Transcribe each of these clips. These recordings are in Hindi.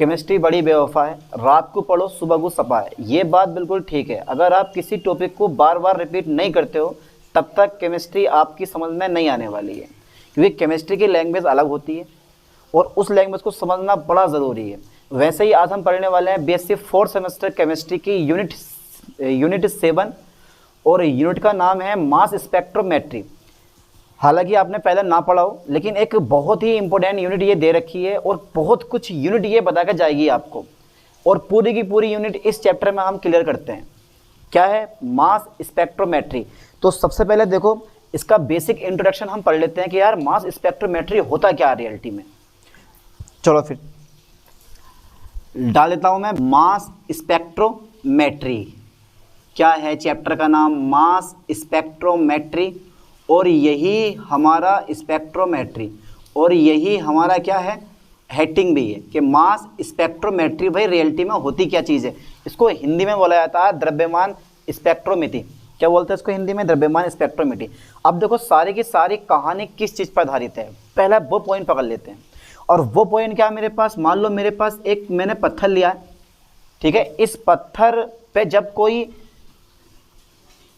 केमिस्ट्री बड़ी बेवफा है, रात को पढ़ो सुबह को सपा है। ये बात बिल्कुल ठीक है। अगर आप किसी टॉपिक को बार बार रिपीट नहीं करते हो तब तक केमिस्ट्री आपकी समझ में नहीं आने वाली है, क्योंकि केमिस्ट्री की लैंग्वेज अलग होती है और उस लैंग्वेज को समझना बड़ा ज़रूरी है। वैसे ही आज हम पढ़ने वाले हैं बीएससी 4th सेमेस्टर केमिस्ट्री की यूनिट 7 और यूनिट का नाम है मास स्पेक्ट्रोमेट्री। हालांकि आपने पहले ना पढ़ा हो, लेकिन एक बहुत ही इंपॉर्टेंट यूनिट ये दे रखी है और बहुत कुछ यूनिट ये बता कर जाएगी आपको, और पूरी की पूरी यूनिट इस चैप्टर में हम क्लियर करते हैं। क्या है मास स्पेक्ट्रोमेट्री? तो सबसे पहले देखो इसका बेसिक इंट्रोडक्शन हम पढ़ लेते हैं कि यार मास स्पेक्ट्रोमेट्री होता क्या है रियलिटी में। चलो फिर डाल देता हूं मैं मास स्पेक्ट्रोमेट्री। क्या है चैप्टर का नाम? Mass spectrometry. और यही हमारा स्पेक्ट्रोमेट्री और यही हमारा क्या है हेडिंग भी है कि मास स्पेक्ट्रोमेट्री भाई रियलिटी में होती क्या चीज़ है। इसको हिंदी में बोला जाता है द्रव्यमान स्पेक्ट्रोमेट्री। क्या बोलते हैं इसको हिंदी में? द्रव्यमान स्पेक्ट्रोमेट्री। अब देखो सारी की सारी कहानी किस चीज़ पर आधारित है, पहला वो पॉइंट पकड़ लेते हैं। और वो पॉइंट क्या है मेरे पास? मान लो मेरे पास एक मैंने पत्थर लिया है, ठीक है। इस पत्थर पे जब कोई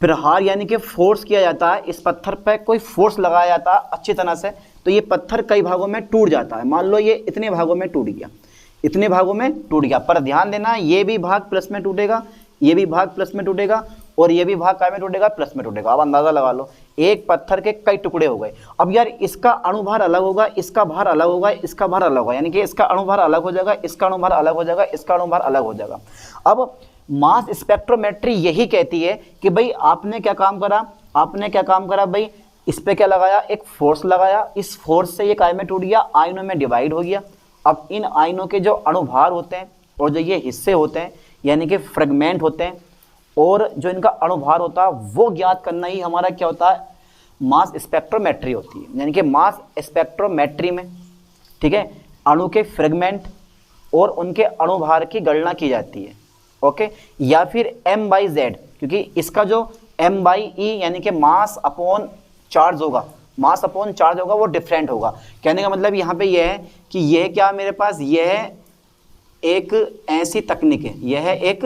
प्रहार यानी कि फोर्स किया जाता है, इस पत्थर पे कोई फोर्स लगाया जाता है अच्छी तरह से, तो ये पत्थर कई भागों में टूट जाता है। मान लो ये इतने भागों में टूट गया, इतने भागों में टूट गया। पर ध्यान देना ये भी भाग प्लस में टूटेगा, ये भी भाग प्लस में टूटेगा और ये भी भाग काय में टूटेगा? प्लस में टूटेगा। अब अंदाजा लगा लो एक पत्थर के कई टुकड़े हो गए। अब यार इसका अणुभार अलग होगा, इसका भार अलग होगा, इसका भार अलग होगा, यानी कि इसका अणुभार अलग हो जाएगा, इसका अणुभार अलग हो जाएगा, इसका अणुभार अलग हो जाएगा। अब मास स्पेक्ट्रोमेट्री यही कहती है कि भाई आपने क्या काम करा भाई, इस पे क्या लगाया? एक फोर्स लगाया, इस फोर्स से ये काय में टूट गया? आयनों में डिवाइड हो गया। अब इन आयनों के जो अणुभार होते हैं और जो ये हिस्से होते हैं यानी कि फ्रेगमेंट होते हैं और जो इनका अणुभार होता है वो ज्ञात करना ही हमारा क्या होता है? मास स्पेक्ट्रोमेट्री होती है। यानी कि मास स्पेक्ट्रोमेट्री में, ठीक है, अणु के फ्रेगमेंट और उनके अणुभार की गणना की जाती है। ओके, या फिर m/z, क्योंकि इसका जो m/e यानी कि मास अपॉन चार्ज होगा, वो डिफरेंट होगा। कहने का मतलब यहाँ पे यह है कि यह क्या मेरे पास, यह एक ऐसी तकनीक है, यह एक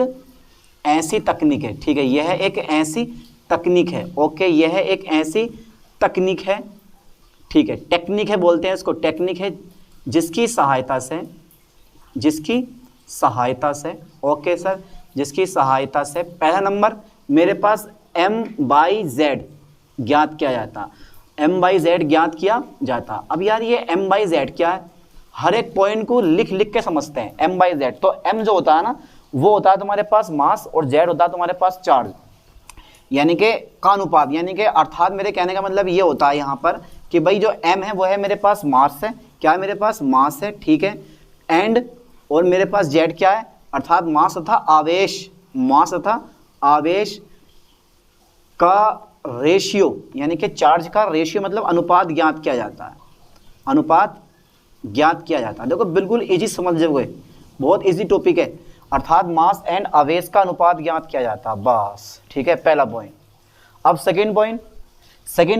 ऐसी तकनीक है, ठीक है, यह एक ऐसी तकनीक है। ओके, यह एक ऐसी तकनीक है, ठीक है, टेक्निक है बोलते हैं इसको, टेक्निक है जिसकी सहायता से ओके सर, जिसकी सहायता से पहला नंबर मेरे पास m/z ज्ञात किया जाता, m/z ज्ञात किया जाता। अब यार ये m/z क्या है? हर एक पॉइंट को लिख के समझते हैं। m/z तो m जो होता है ना वो होता है तुम्हारे पास मास और z होता है तुम्हारे पास चार्ज, यानी कि का अनुपात, यानी कि अर्थात मेरे कहने का मतलब ये होता है यहाँ पर कि भाई जो m है वो है मेरे पास मास है, क्या है मेरे पास? मास है, ठीक है, एंड और मेरे पास z क्या है? अर्थात मास तथा आवेश का रेशियो, यानी कि चार्ज का रेशियो मतलब अनुपात ज्ञात किया जाता है, देखो बिल्कुल इजी समझ जाओगे, बहुत इजी टॉपिक है। अर्थात मास एंड आवेश का अनुपात ज्ञात किया जाता है, बस, ठीक है, पहला पॉइंट। अब सेकंड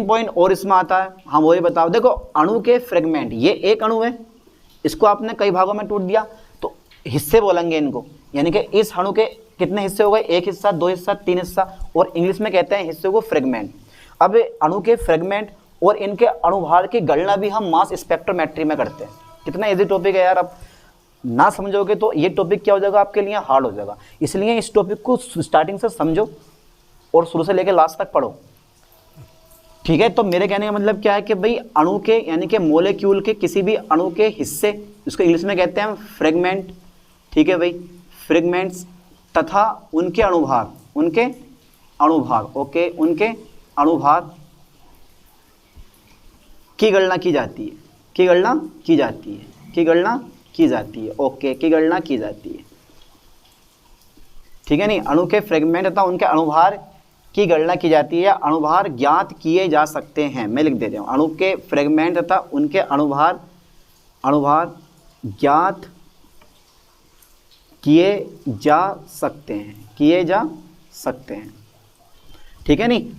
पॉइंट और इसमें आता है, हम वही बताओ। देखो अणु के फ्रेगमेंट, ये एक अणु है, इसको आपने कई भागों में टूट दिया तो हिस्से बोलेंगे इनको, यानी कि इस अणु के कितने हिस्से हो गए? एक हिस्सा, दो हिस्सा, तीन हिस्सा, और इंग्लिश में कहते हैं हिस्से को फ्रेगमेंट। अब अणु के फ्रेगमेंट और इनके अणुभार की गणना भी हम मास स्पेक्ट्रोमेट्री में करते हैं। कितना इजी टॉपिक है यार, अब ना समझोगे तो ये टॉपिक क्या हो जाएगा आपके लिए? हार्ड हो जाएगा। इसलिए इस टॉपिक को स्टार्टिंग से समझो और शुरू से लेकर लास्ट तक पढ़ो, ठीक है। तो मेरे कहने का मतलब क्या है कि भाई अणु के यानी कि मोलेक्यूल के किसी भी अणु के हिस्से, इसको इंग्लिश में कहते हैं फ्रेगमेंट, ठीक है भाई, फ्रेगमेंट्स तथा उनके अणुभार, ओके, उनके अणुभार की गणना की जाती है, ओके, की गणना की जाती है, ठीक है नहीं। अणु के फ्रेगमेंट तथा उनके अणुभार की गणना की जाती है, अणुभार ज्ञात किए जा सकते हैं। मैं लिख देता हूँ, अणु के फ्रेगमेंट तथा उनके अणुभार ज्ञात किए जा सकते हैं, ठीक है नहीं।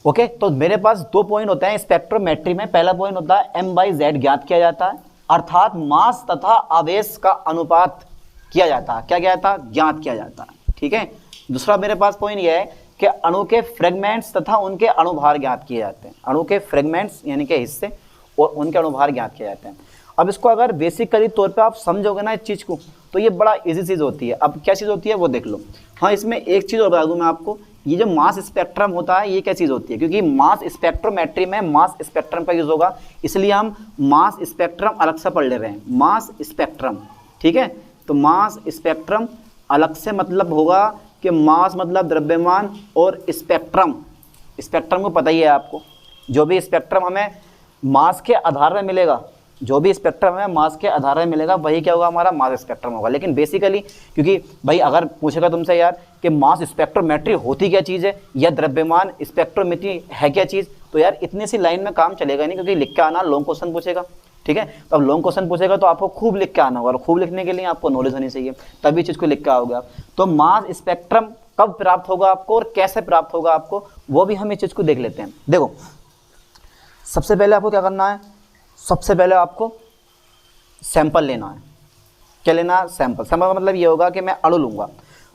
ओके, तो मेरे पास दो पॉइंट होते हैं स्पेक्ट्रोमेट्री में। पहला पॉइंट होता है m/z ज्ञात किया जाता है। अर्थात मास तथा आवेश का अनुपात किया जाता है, क्या किया जाता है, ज्ञात किया जाता है। ठीक है, दूसरा मेरे पास पॉइंट यह है कि अणु के फ्रेगमेंट्स तथा उनके अणुभार ज्ञात किए जाते हैं। अणु के फ्रेगमेंट्स यानी कि हिस्से और उनके अणुभार ज्ञात किए जाते हैं। अब इसको अगर बेसिकली तौर पे आप समझोगे ना इस चीज़ को, तो ये बड़ा इजी चीज़ होती है। अब क्या चीज़ होती है वो देख लो। हाँ, इसमें एक चीज़ और बता दूँ मैं आपको, ये जो मास स्पेक्ट्रम होता है ये क्या चीज़ होती है, क्योंकि मास स्पेक्ट्रोमेट्री में मास स्पेक्ट्रम का यूज़ होगा, इसलिए हम मास स्पेक्ट्रम अलग से पढ़ ले रहे हैं, मास स्पेक्ट्रम। ठीक है, तो मास स्पेक्ट्रम अलग से मतलब होगा कि मास मतलब द्रव्यमान और स्पेक्ट्रम, स्पेक्ट्रम को पता ही है आपको, जो भी स्पेक्ट्रम हमें मास के आधार में मिलेगा, जो भी स्पेक्ट्रम है मास के आधार में मिलेगा, वही क्या होगा, हमारा मास स्पेक्ट्रम होगा। लेकिन बेसिकली क्योंकि भाई अगर पूछेगा तुमसे यार कि मास स्पेक्ट्रोमेट्री होती क्या चीज़ है या द्रव्यमान स्पेक्ट्रोमेट्री है क्या चीज़, तो यार इतनी सी लाइन में काम चलेगा नहीं, क्योंकि लिख के आना लॉन्ग क्वेश्चन पूछेगा। ठीक है, तो अब लॉन्ग क्वेश्चन पूछेगा तो आपको खूब लिख के आना होगा, और खूब लिखने के लिए आपको नॉलेज होनी चाहिए, तभी चीज़ को लिख के आओगे आप। तो मास स्पेक्ट्रम कब प्राप्त होगा आपको और कैसे प्राप्त होगा आपको, वो भी हम इस चीज़ को देख लेते हैं। देखो, सबसे पहले आपको क्या करना है, सबसे पहले आपको सैंपल लेना है। क्या लेना है, सैंपल। सैंपल का मतलब ये होगा कि मैं अणु लूँगा,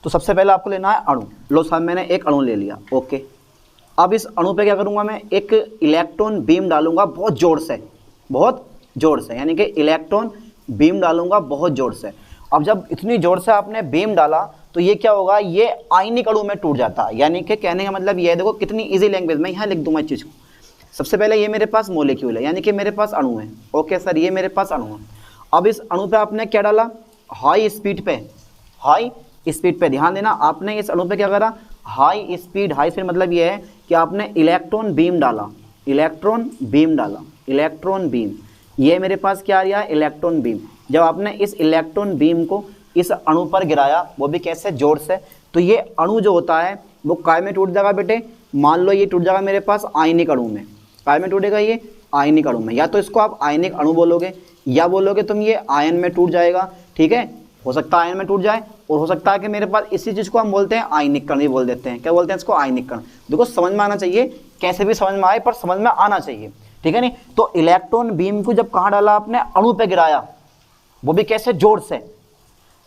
तो सबसे पहले आपको लेना है अणु। लो साहब, मैंने एक अणु ले लिया, ओके। अब इस अणु पे क्या करूँगा, मैं एक इलेक्ट्रॉन बीम डालूंगा बहुत ज़ोर से, बहुत ज़ोर से, यानी कि इलेक्ट्रॉन बीम डालूंगा बहुत ज़ोर से। अब जब इतनी ज़ोर से आपने बीम डाला तो ये क्या होगा, ये आयनिक अणु में टूट जाता है। यानी कि कहने का मतलब ये है, देखो कितनी इजी लैंग्वेज, मैं यहाँ लिख दूंगा इस चीज़ को। सबसे पहले ये मेरे पास मॉलिक्यूल है, यानी कि मेरे पास अणु है, ओके सर, ये मेरे पास अणु है। अब इस अणु पे आपने क्या डाला, हाई स्पीड पे, हाई स्पीड पे ध्यान देना, आपने इस अणु पे क्या करा, हाई स्पीड। हाई स्पीड मतलब ये है कि आपने इलेक्ट्रॉन बीम डाला, इलेक्ट्रॉन बीम डाला, इलेक्ट्रॉन बीम, ये मेरे पास क्या आ रहा है, इलेक्ट्रॉन बीम। जब आपने इस इलेक्ट्रॉन बीम को इस अणु पर गिराया, वो भी कैसे, जोर से, तो ये अणु जो होता है वो काय में टूट जाएगा बेटे, मान लो ये टूट जाएगा मेरे पास आयनिक अणु में। काय में टूटेगा, ये आयनिक अणु में। या तो इसको आप आयनिक अणु बोलोगे, या बोलोगे तुम ये आयन में टूट जाएगा। ठीक है, हो सकता है आयन में टूट जाए, और हो सकता है कि मेरे पास इसी चीज़ को हम बोलते हैं आयनिक कण ही बोल देते हैं। क्या बोलते हैं इसको, आयनिक कण। देखो समझ में आना चाहिए, कैसे भी समझ में आए पर समझ में आना चाहिए, ठीक है नहीं। तो इलेक्ट्रॉन बीम को जब कहाँ डाला आपने, अणु पे गिराया, वो भी कैसे, जोर से,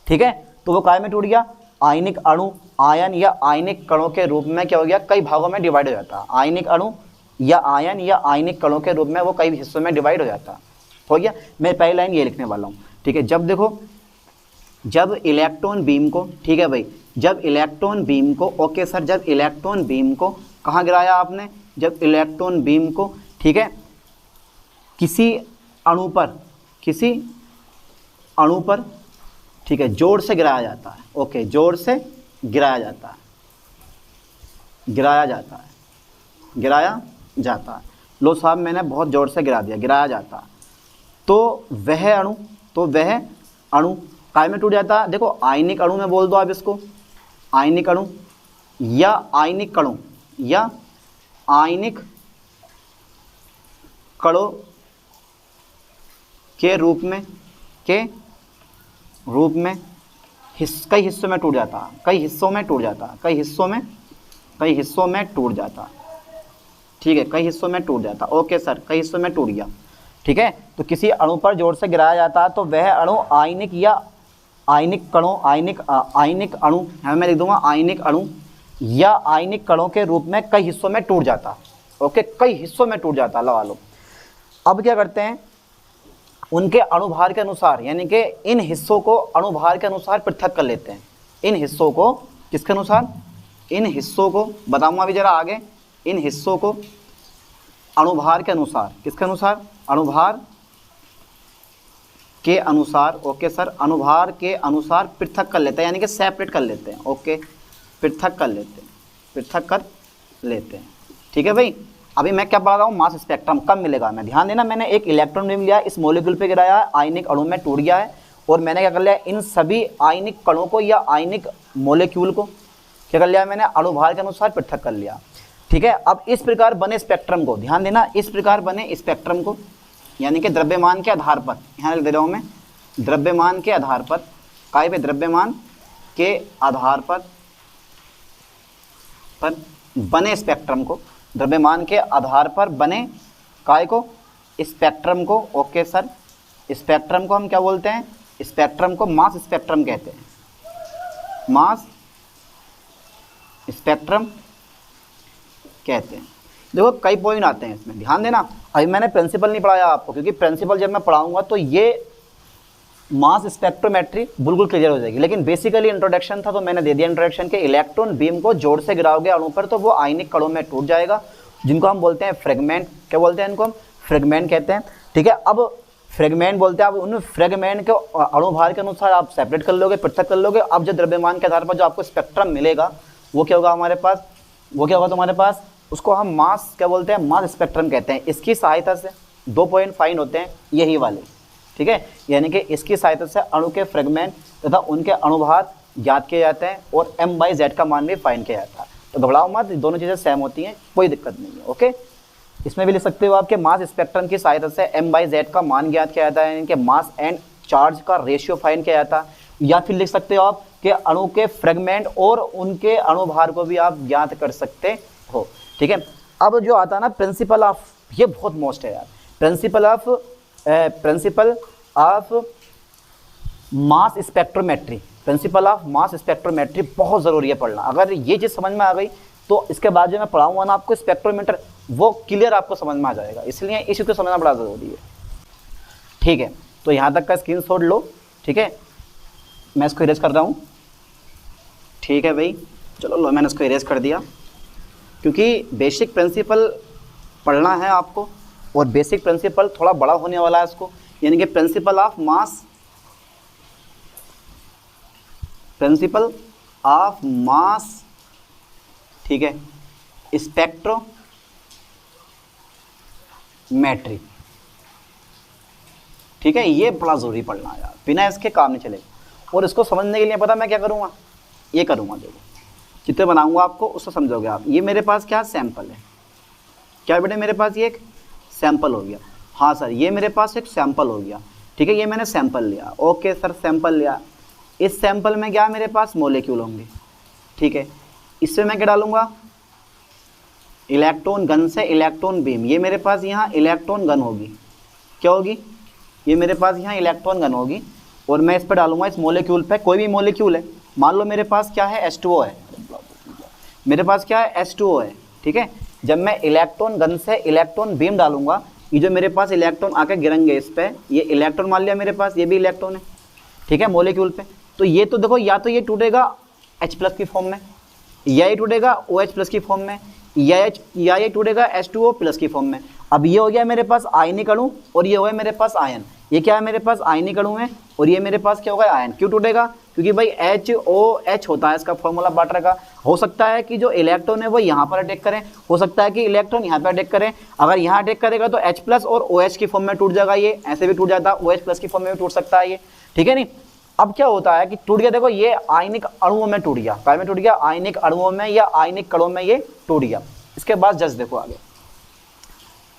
ठीक है, तो वो काय में टूट गया, आयनिक अणु आयन या आयनिक कणों के रूप में क्या हो गया, कई भागों में डिवाइड हो जाता है। आयनिक अणु या आयन या आयनिक कणों के रूप में वो कई हिस्सों में डिवाइड हो जाता है। हो गया, मैं पहली लाइन ये लिखने वाला हूँ। ठीक है, जब देखो, जब इलेक्ट्रॉन बीम को, ठीक है भाई, जब इलेक्ट्रॉन बीम को, ओके सर, जब इलेक्ट्रॉन बीम को कहाँ गिराया आपने, जब इलेक्ट्रॉन बीम को, ठीक है, किसी अणु पर, किसी अणु पर, ठीक है, जोर से गिराया जाता है। ओके, जोर से गिराया जाता है, गिराया जाता है, गिराया जाता है। लो साहब, मैंने बहुत जोर से गिरा दिया, गिराया जाता है, तो वह अणु, तो वह अणु काय में टूट जाता है। देखो आयनिक अणु में बोल दो आप इसको, आयनिक अणु या आयनिक कणों, या आयनिक कणों के रूप में, के रूप में कई हिस्सों में टूट जाता है, कई हिस्सों में टूट जाता है, कई हिस्सों में, कई हिस्सों में टूट जाता है। ठीक है, कई हिस्सों में टूट जाता। ओके सर, कई हिस्सों में टूट गया। ठीक है, तो किसी अणु पर जोर से गिराया जाता है तो वह अणु आयनिक या आयनिक कणों, आयनिक अणु, मैं लिख दूंगा आयनिक अणु या आयनिक कणों के रूप में कई हिस्सों में टूट जाता। ओके, कई हिस्सों में टूट जाता, लगा लो। अब क्या करते हैं, उनके अणुभार के अनुसार, यानी कि इन हिस्सों को अणुभार के अनुसार पृथक कर लेते हैं। इन हिस्सों को किसके अनुसार, इन हिस्सों को बताऊंगा अभी जरा आगे, इन हिस्सों को अणुभार के अनुसार, किसके अनुसार, अणुभार के अनुसार। ओके सर, अणुभार के अनुसार पृथक कर लेते हैं, यानी कि सेपरेट कर लेते हैं। ओके, पृथक कर लेते हैं, पृथक कर लेते हैं। ठीक है भाई, अभी मैं क्या पढ़ा रहा हूँ, मास स्पेक्ट्रम कब मिलेगा, मैं ध्यान देना, मैंने एक इलेक्ट्रॉन बीम लिया, इस मॉलिक्यूल पे गिराया है, आयनिक अणु में टूट गया है, और मैंने क्या कर लिया, इन सभी आयनिक कणों को या आयनिक मॉलिक्यूल को क्या कर लिया मैंने, अणुभार के अनुसार पृथक कर लिया। ठीक है, अब इस प्रकार बने स्पेक्ट्रम को, ध्यान देना, इस प्रकार बने स्पेक्ट्रम को, यानी कि द्रव्यमान के आधार पर, यहाँ लिख दे रहा हूँ मैं, द्रव्यमान के आधार पर, काय पे, द्रव्यमान के आधार पर बने स्पेक्ट्रम को, द्रव्यमान के आधार पर बने काय को, स्पेक्ट्रम को। ओके सर, स्पेक्ट्रम को हम क्या बोलते हैं, स्पेक्ट्रम को मास स्पेक्ट्रम कहते हैं, मास स्पेक्ट्रम कहते हैं। देखो कई पॉइंट आते हैं इसमें, ध्यान देना। अभी मैंने प्रिंसिपल नहीं पढ़ाया आपको, क्योंकि प्रिंसिपल जब मैं पढ़ाऊंगा तो ये मास स्पेक्ट्रोमेट्री बिल्कुल क्लियर हो जाएगी, लेकिन बेसिकली इंट्रोडक्शन था तो मैंने दे दिया इंट्रोडक्शन के। इलेक्ट्रॉन बीम को जोर से गिराओगे अणु पर तो वो आयनिक कणों में टूट जाएगा, जिनको हम बोलते हैं फ्रेगमेंट। क्या बोलते हैं इनको हम? फ्रेगमेंट कहते हैं। ठीक है, अब फ्रेगमेंट बोलते हैं, अब उन फ्रेगमेंट के अणुभार के अनुसार आप सेपरेट कर लोगे, पृथक कर लोगे। अब जो द्रव्यमान के आधार पर जो आपको स्पेक्ट्रम मिलेगा वो क्या होगा हमारे पास, वो क्या होगा तुम्हारे पास, उसको हम मास क्या बोलते हैं, मास स्पेक्ट्रम कहते हैं। इसकी सहायता से 2 पॉइंट फाइन होते हैं यही वाले, ठीक है, यानी कि इसकी सहायता से अणु के फ्रेगमेंट तथा उनके अणुभार ज्ञात किए जाते हैं और m/z का मान भी फाइन किया जाता है। तो घबराओ मत, दोनों चीज़ें सेम होती हैं, कोई दिक्कत नहीं है। ओके, इसमें भी लिख सकते हो आपके मास स्पेक्ट्रम की सहायता से m/z का मान ज्ञात किया जाता है, यानी कि मास एंड चार्ज का रेशियो फाइन किया जाता है। या फिर लिख सकते हो आप कि अणु के फ्रेगमेंट और उनके अणुभार को भी आप ज्ञात कर सकते हो। ठीक है, अब जो आता है ना प्रिंसिपल ऑफ, ये बहुत मोस्ट है यार, principle of mass spectrometry, principle of mass spectrometry बहुत ज़रूरी है पढ़ना। अगर ये चीज़ समझ में आ गई तो इसके बाद जो मैं पढ़ाऊंगा ना आपको स्पेक्ट्रोमीटर, वो क्लियर आपको समझ में आ जाएगा, इसलिए इस चीज़ को समझना बड़ा ज़रूरी है। ठीक है, तो यहाँ तक का स्क्रीनशॉट लो। ठीक है, मैं इसको इरेज कर रहा हूँ। ठीक है भाई, चलो लो, मैंने इसको इरेज कर दिया, क्योंकि बेसिक प्रिंसिपल पढ़ना है आपको, और बेसिक प्रिंसिपल थोड़ा बड़ा होने वाला है इसको, यानी कि प्रिंसिपल ऑफ मास, ठीक है, स्पेक्ट्रोमेट्री। ठीक है, ये बड़ा ज़रूरी पढ़ना है यार, बिना इसके काम नहीं चलेगा। और इसको समझने के लिए पता मैं क्या करूँगा, ये करूँगा, देखो चित्र बनाऊंगा आपको, उसको समझोगे आप। ये मेरे पास क्या सैंपल है, क्या बेटे मेरे पास ये एक सैंपल हो गया। हाँ सर, ये मेरे पास एक सैंपल हो गया। ठीक है, ये मैंने सैंपल लिया, ओके सर सैंपल लिया। इस सैंपल में क्या मेरे पास मॉलिक्यूल होंगे। ठीक है, इससे मैं क्या डालूंगा, इलेक्ट्रॉन गन से इलेक्ट्रॉन बीम। ये मेरे पास यहाँ इलेक्ट्रॉन गन होगी, क्या होगी, ये मेरे पास यहाँ इलेक्ट्रॉन गन होगी, और मैं इस पर डालूंगा, इस मॉलिक्यूल पे, कोई भी मॉलिक्यूल है, मान लो मेरे पास क्या है H2O है, मेरे पास क्या है H2O है। ठीक है, जब मैं इलेक्ट्रॉन गन से इलेक्ट्रॉन बीम डालूंगा, ये जो मेरे पास इलेक्ट्रॉन आके गिरेंगे इस पे, ये इलेक्ट्रॉन मान लिया मेरे पास, ये भी इलेक्ट्रॉन है। ठीक है, मॉलिक्यूल पे, तो ये तो देखो, या तो ये टूटेगा H+ की फॉर्म में, या ये टूटेगा OH+ की फॉर्म में, या ये टूटेगा H2O+ की फॉर्म में। अब ये हो गया मेरे पास आयनिक अणु, और ये हो गया मेरे पास आयन। ये क्या है मेरे पास आयनिक अणु है, और ये मेरे पास क्या होगा आयन। क्यों टूटेगा, क्योंकि भाई HOH होता है इसका फॉर्मूला वाटर का। हो सकता है कि जो इलेक्ट्रॉन है वो यहाँ पर अटैक करें, हो सकता है कि इलेक्ट्रॉन यहाँ पर अटैक करें। अगर यहाँ अटैक करेगा तो H+ और OH की फॉर्म में टूट जाएगा, ये ऐसे भी टूट जाता है, OH+ की फॉर्म में भी टूट सकता है ये। ठीक है नहीं, अब क्या होता है कि टूट गया, देखो ये आयनिक अणुओं में टूट गया, काय में टूट गया, आयनिक अणुओं में या आयनिक कणों में ये टूट गया। इसके बाद जस्ट देखो आगे।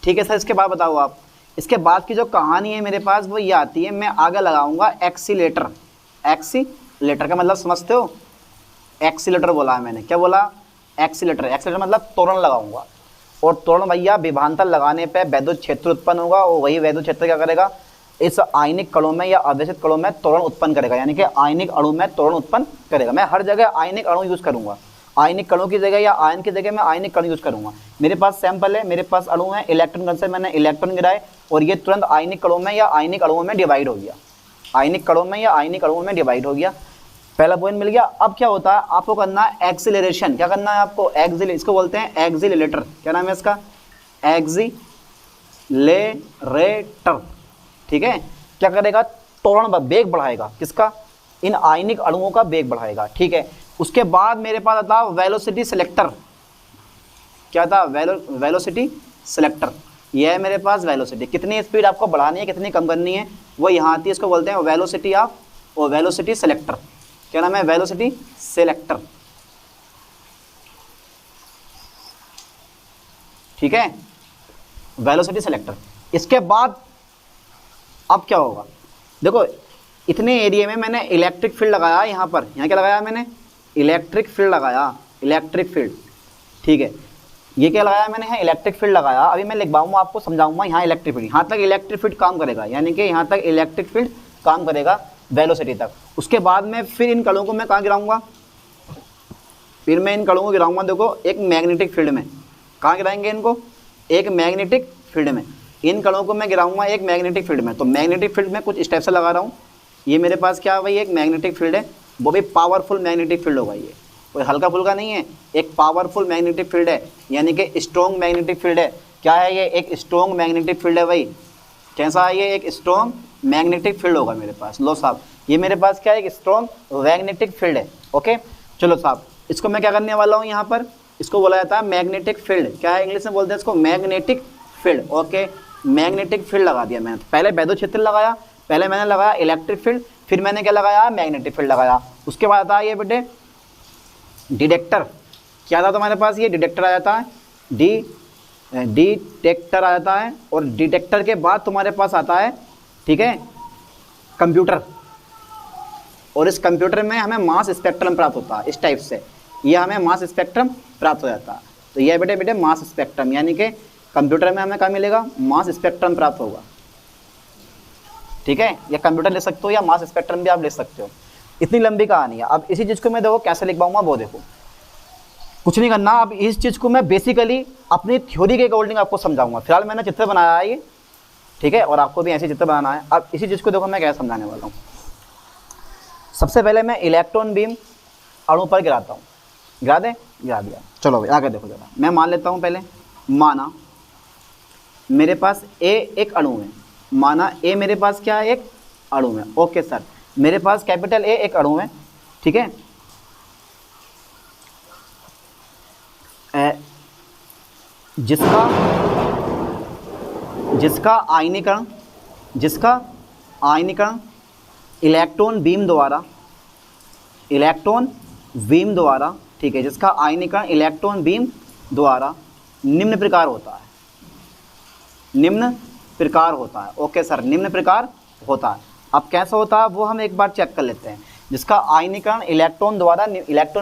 ठीक है सर, इसके बाद बताओ आप, इसके बाद की जो कहानी है मेरे पास वो ये आती है, मैं आगे लगाऊंगा एक्सीलेटर। एक्सीलेटर का मतलब समझते हो, एक्सीलेटर बोला है मैंने, क्या बोला, एक्सीलेटर। एक्सीलेटर मतलब त्वरण लगाऊंगा, और त्वरण भैया विभवांतर लगाने पे वैद्युत क्षेत्र उत्पन्न होगा, और वही वैद्युत क्षेत्र क्या करेगा, इस आयनिक कणों में या आवेशित कणों में त्वरण उत्पन्न करेगा, यानी कि आयनिक अणु में त्वरण उत्पन्न करेगा। मैं हर जगह आयनिक अणु यूज करूंगा, आयनिक कणों की जगह या आयन की जगह मैं आयनिक कण यूज करूंगा। मेरे पास सैंपल है, मेरे पास अणु है, इलेक्ट्रॉन गन से मैंने इलेक्ट्रॉन गिराए, और ये तुरंत आयनिक कणों में या आयनिक अणुओं में डिवाइड हो गया, आयनिक कणों में या आयनिक अणुओं में डिवाइड हो गया। पहला पॉइंट मिल गया। अब क्या होता है, आपको करना है एक्सीलरेशन। क्या करना है आपको, इसको बोलते हैं एक्सीलरेटर। क्या नाम है इसका, एक्सीलरेटर। ठीक है, क्या करेगा, त्वरण वेग बढ़ाएगा, किसका, इन आयनिक अणुओं का वेग बढ़ाएगा। ठीक है, उसके बाद मेरे पास आता है वेलोसिटी सिलेक्टर। क्या था, वेलोसिटी सिलेक्टर। ये है मेरे पास वेलोसिटी, कितनी स्पीड आपको बढ़ानी है कितनी कम करनी है वो यहाँ आती है, इसको बोलते हैं वेलोसिटी ऑफ, और वेलोसिटी सिलेक्टर। क्या नाम है, वेलोसिटी सिलेक्टर। ठीक है, वेलोसिटी सिलेक्टर। इसके बाद अब क्या होगा, देखो इतने एरिया में मैंने इलेक्ट्रिक फील्ड लगाया, यहाँ पर, यहाँ क्या लगाया मैंने, इलेक्ट्रिक फील्ड लगाया, इलेक्ट्रिक फील्ड। ठीक है, ये क्या लगाया मैंने, यहाँ इलेक्ट्रिक फील्ड लगाया। अभी मैं लिखवाऊंगा आपको, समझाऊंगा। यहाँ इलेक्ट्रिक फील्ड, यहाँ तक इलेक्ट्रिक फील्ड काम करेगा, यानी कि यहाँ तक इलेक्ट्रिक फील्ड काम करेगा वेलोसिटी तक। उसके बाद में फिर इन कणों को मैं कहाँ गिराऊंगा, फिर मैं इन कणों को गिराऊंगा, देखो एक मैग्नेटिक फील्ड में। कहाँ गिराएंगे इनको, एक मैग्नेटिक फील्ड में। इन कणों को मैं गिराऊंगा एक मैग्नेटिक फील्ड में। तो मैग्नेटिक फील्ड में कुछ स्टेप से लगा रहा हूँ। ये मेरे पास क्या है भाई, एक मैग्नेटिक फील्ड है, वो भी पावरफुल मैग्नेटिक फील्ड होगा। ये कोई हल्का फुल्का नहीं है, एक पावरफुल मैग्नेटिक फील्ड है, यानी कि स्ट्रॉन्ग मैग्नेटिक फील्ड है। क्या है ये, एक स्ट्रॉन्ग मैग्नेटिक फील्ड है भाई। कैसा है ये, एक स्ट्रॉन्ग मैग्नेटिक फील्ड होगा मेरे पास। लो साहब, ये मेरे पास क्या है, एक स्ट्रॉन्ग मैग्नेटिक फील्ड है। ओके चलो साहब, इसको मैं क्या करने वाला हूँ, यहाँ पर इसको बोला जाता है मैग्नेटिक फील्ड। क्या है, इंग्लिश में बोलते हैं इसको magnetic field. Okay, magnetic field लगा दिया मैंने। पहले वैद्युत क्षेत्र लगाया, पहले मैंने लगाया इलेक्ट्रिक फील्ड, फिर मैंने क्या लगाया, मैग्नेटिक फील्ड लगाया। उसके बाद आता है ये बेटे डिटेक्टर। क्या था तुम्हारे पास, ये डिटेक्टर आ जाता है, डिटेक्टर आ जाता है। और डिटेक्टर के बाद तुम्हारे पास आता है, ठीक है, कंप्यूटर। और इस कंप्यूटर में हमें मास स्पेक्ट्रम प्राप्त होता है इस टाइप से, ये हमें मास स्पेक्ट्रम प्राप्त हो जाता है। तो ये बेटे मास स्पेक्ट्रम, यानी कि कंप्यूटर में हमें क्या मिलेगा, मास स्पेक्ट्रम प्राप्त होगा। ठीक है, या कंप्यूटर ले सकते हो या मास स्पेक्ट्रम भी आप ले सकते हो। इतनी लंबी कहानी है। अब इसी चीज़ को मैं देखो कैसे लिख पाऊंगा, वो देखो, कुछ नहीं करना। अब इस चीज़ को मैं बेसिकली अपनी थ्योरी के अकॉर्डिंग आपको समझाऊंगा। फिलहाल मैंने चित्र बनाया है ये, ठीक है, और आपको भी ऐसे चित्र बनाना है। अब इसी चीज़ को देखो मैं कैसे समझाने वाला हूँ। सबसे पहले मैं इलेक्ट्रॉन बीम अणु पर गिराता हूँ। गिरा दे, गिरा दिया। चलो भाई आगे देखो जरा। मैं मान लेता हूँ पहले, माना मेरे पास ए एक अणु है, माना ए मेरे पास क्या है, एक अणु है। ओके सर, मेरे पास कैपिटल ए एक अणु है, ठीक है। जिसका आयनीकरण इलेक्ट्रॉन बीम द्वारा, ठीक है, जिसका आयनीकरण इलेक्ट्रॉन बीम द्वारा निम्न प्रकार होता है। ओके सर, निम्न प्रकार होता है। अब कैसा होता है वो हम एक बार चेक कर लेते हैं। जिसका आयनीकरण इलेक्ट्रॉन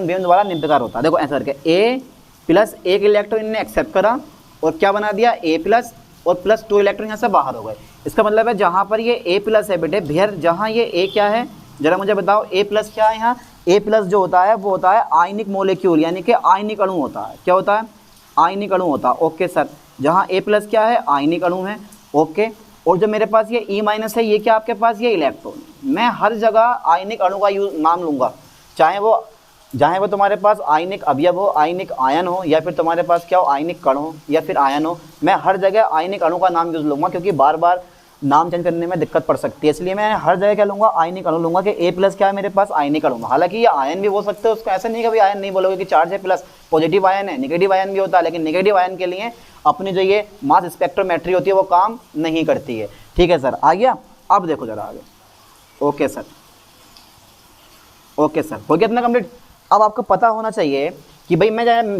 बीम द्वारा निम्न प्रकार होता है। देखो ऐसा करके ए प्लस एक इलेक्ट्रॉन इन्होंने एक्सेप्ट करा और क्या बना दिया, ए प्लस, और प्लस 2 इलेक्ट्रॉन यहाँ से बाहर हो गए। इसका मतलब है जहाँ पर ये ए प्लस है बेटे, फिर जहाँ ये ए क्या है, जरा मुझे बताओ, ए प्लस क्या है यहाँ। ए प्लस जो होता है वो होता है आयनिक मोलिक्यूल, यानी कि आयनिक अणु होता है। क्या होता है, आयनिक अणु होता है। ओके सर, जहाँ ए प्लस क्या है, आयनिक अणु है। ओके, और जो मेरे पास ये ई माइनस है, ये क्या आपके पास, ये इलेक्ट्रॉन। मैं हर जगह आयनिक अणु का नाम लूँगा, चाहे वो तुम्हारे पास आयनिक अवयव हो, आयनिक आयन हो, या फिर तुम्हारे पास क्या हो, आयनिक कण हो, या फिर आयन हो। मैं हर जगह आयनिक अणु का नाम यूज लूँगा, क्योंकि बार बार नाम चेंज करने में दिक्कत पड़ सकती है। इसलिए मैं हर जगह क्या लूँगा, आयनिक अणु लूँगा कि ए प्लस क्या है मेरे पास, आयनिक अणु। हालांकि ये आयन भी हो सकते हैं, उसको ऐसा नहीं कभी आयन नहीं बोलोगे कि चार्ज है प्लस, पॉजिटिव आयन है, नेगेटिव आयन भी होता है। लेकिन नेगेटिव आयन के लिए अपनी जो ये मास स्पेक्ट्रोमेट्री होती है वो काम नहीं करती है। ठीक है सर, आ गया। अब देखो जरा आगे। ओके सर, हो गया इतना कंप्लीट। अब आपको पता होना चाहिए कि भाई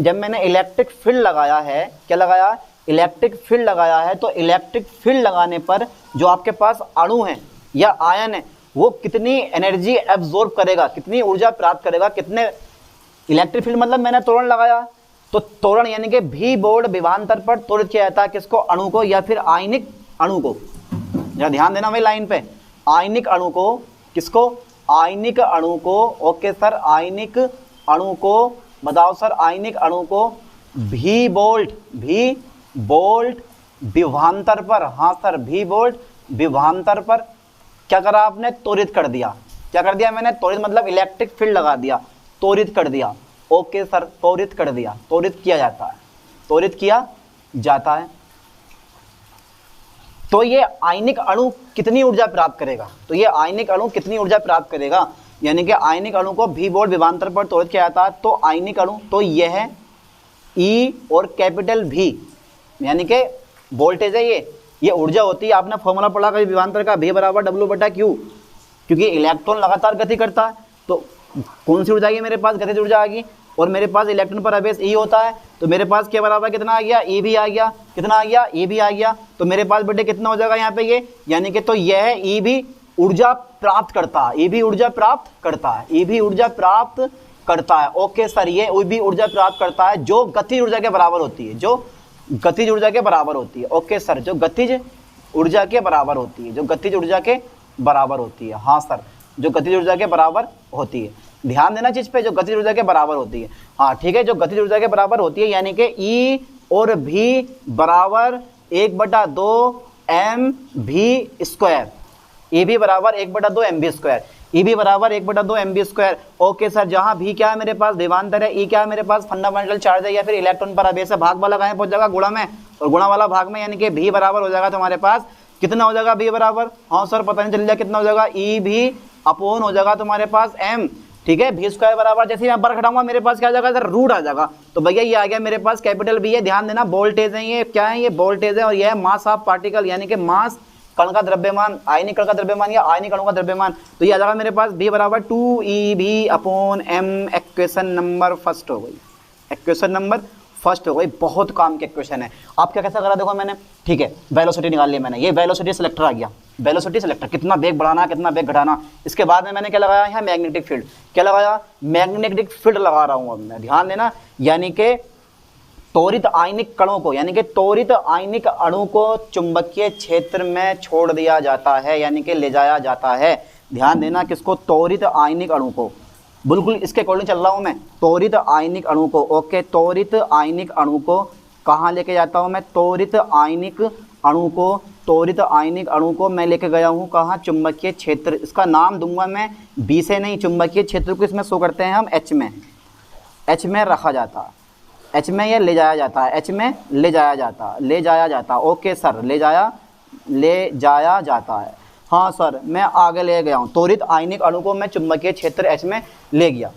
जब मैंने इलेक्ट्रिक फील्ड लगाया है, क्या लगाया, इलेक्ट्रिक फील्ड लगाया है, तो इलेक्ट्रिक फील्ड लगाने पर जो आपके पास अणु है या आयन है वो कितनी एनर्जी एब्जॉर्ब करेगा, कितनी ऊर्जा प्राप्त करेगा, कितने। इलेक्ट्रिक फील्ड मतलब मैंने त्वरण लगाया, तो त्वरण यानी कि भी बोर्ड विभवांतर पर त्वरित किया जाता है किसको, अणु को या फिर आयनिक अणु को। जरा ध्यान देना भाई लाइन पे, आयनिक अणु को, किसको, आयनिक अणु को। ओके सर, आयनिक अणु को बताओ सर, आयनिक अणु को भी बोल्ट विभवांतर पर, हाँ सर, भी बोल्ट विभवांतर पर क्या करा आपने, त्वरित कर दिया। क्या कर दिया मैंने, त्वरित मतलब इलेक्ट्रिक फील्ड लगा दिया, त्वरित कर दिया। ओके सर, त्वरित कर दिया, त्वरित किया जाता है। तो ये आयनिक अणु कितनी ऊर्जा प्राप्त करेगा, यानी कि आयनिक अणु को भी बोल्ट विभवांतर पर त्वरित किया जाता है। तो आयनिक अणु, तो यह है ई और कैपिटल भी, यानी कि वोल्टेज है, ये ऊर्जा होती है। आपने फॉर्मूला पढ़ा कभी विभवांतर का, V बराबर W/Q, क्योंकि इलेक्ट्रॉन लगातार गति करता है। तो कौन सी ऊर्जा आ गई मेरे पास, गतिज ऊर्जा आ गई। और मेरे पास इलेक्ट्रॉन पर आवेश E होता है, तो मेरे पास क्या बराबर कितना आ गया, E भी आ गया। कितना आ गया, E भी आ गया। तो मेरे पास बेटे कितना हो जाएगा यहाँ पे ये, यानी कि तो यह है E भी ऊर्जा प्राप्त करता है, E भी ऊर्जा प्राप्त करता है। ओके सर, ये भी ऊर्जा प्राप्त करता है जो गतिज ऊर्जा के बराबर होती है, जो गतिज ऊर्जा के बराबर होती है। ओके सर, जो गतिज ऊर्जा के बराबर होती है, जो गतिज ऊर्जा के बराबर होती है। हाँ सर, जो गतिज ऊर्जा के बराबर होती है, ध्यान देना चीज पे, जो गतिज ऊर्जा के बराबर होती है। हाँ ठीक है, जो गतिज ऊर्जा के बराबर होती है, यानी कि ई और भी बराबर 1/2 mv², ई भी बराबर 1/2 mv², ई भी बराबर 1/2 mv²। ओके सर, जहां भी क्या है मेरे पास विभवांतर है, ई क्या है मेरे पास फंडामेंटल चार्ज है या फिर इलेक्ट्रॉन पर आवेश है। भाग वाला कहाँ पहुंच जाएगा, गुणा में, और गुणा वाला भाग में, यानी कि भी बराबर हो जाएगा तुम्हारे पास कितना हो जाएगा, भी बराबर, हाँ सर पता नहीं चल जाएगा कितना हो जाएगा, ई भी अपॉन हो जाएगा तुम्हारे पास एम। ठीक है, v² बराबर, जैसे मैं बर घटाऊंगा मेरे पास क्या आ जाएगा सर, रूट आ जाएगा। तो भैया ये आ गया मेरे पास कैपिटल भी है, ध्यान देना, वोल्टेज है, ये क्या है, ये वोल्टेज है, और ये है मास ऑफ पार्टिकल, यानी कि मास कण का द्रव्यमान, आयनिक कण का द्रव्यमान या आयनिक कणों का द्रव्यमान। तो ये आ जाएगा मेरे पास v बराबर 2ev/m। इक्वेशन नंबर फर्स्ट हो गई, इक्वेशन नंबर फर्स्ट हो गई। बहुत काम की इक्वेशन है। आप क्या कैसा करा देखो मैंने, ठीक है, वेलोसिटी निकाल लिया मैंने, ये वेलोसिटी सिलेक्टर आ गया, वेलोसिटी सिलेक्टर, कितना वेग बढ़ाना कितना वेग घटाना। इसके बाद में मैंने क्या लगाया यहाँ, मैग्नेटिक फील्ड, क्या लगाया, मैग्नेटिक फील्ड लगा रहा हूँ अब मैं, ध्यान देना, यानी कि त्वरित आयनिक कणों को, यानी कि त्वरित आयनिक अणु को चुंबकीय क्षेत्र में छोड़ दिया जाता है, यानी कि ले जाया जाता है। ध्यान देना, किसको, त्वरित आयनिक अणु को, बिल्कुल इसके अकॉर्डिंग चल रहा हूँ मैं, त्वरित आयनिक अणु को। ओके, त्वरित आयनिक अणु को कहाँ लेके जाता हूँ मैं, त्वरित आयनिक अणु को, त्वरित आयनिक अणु को मैं लेके गया हूँ कहाँ, चुंबकीय क्षेत्र। इसका नाम दूंगा मैं बी से नहीं, चुंबकीय क्षेत्र को इसमें शो करते हैं हम एच में, एच में रखा जाता है, एच में ये ले जाया जाता है, एच में ले जाया जाता, ले जाया जाता। ओके सर, ले जाया जाता है। हाँ सर, मैं आगे ले गया हूँ, त्वरित आयनिक अणु को मैं चुंबकीय क्षेत्र एच में ले गया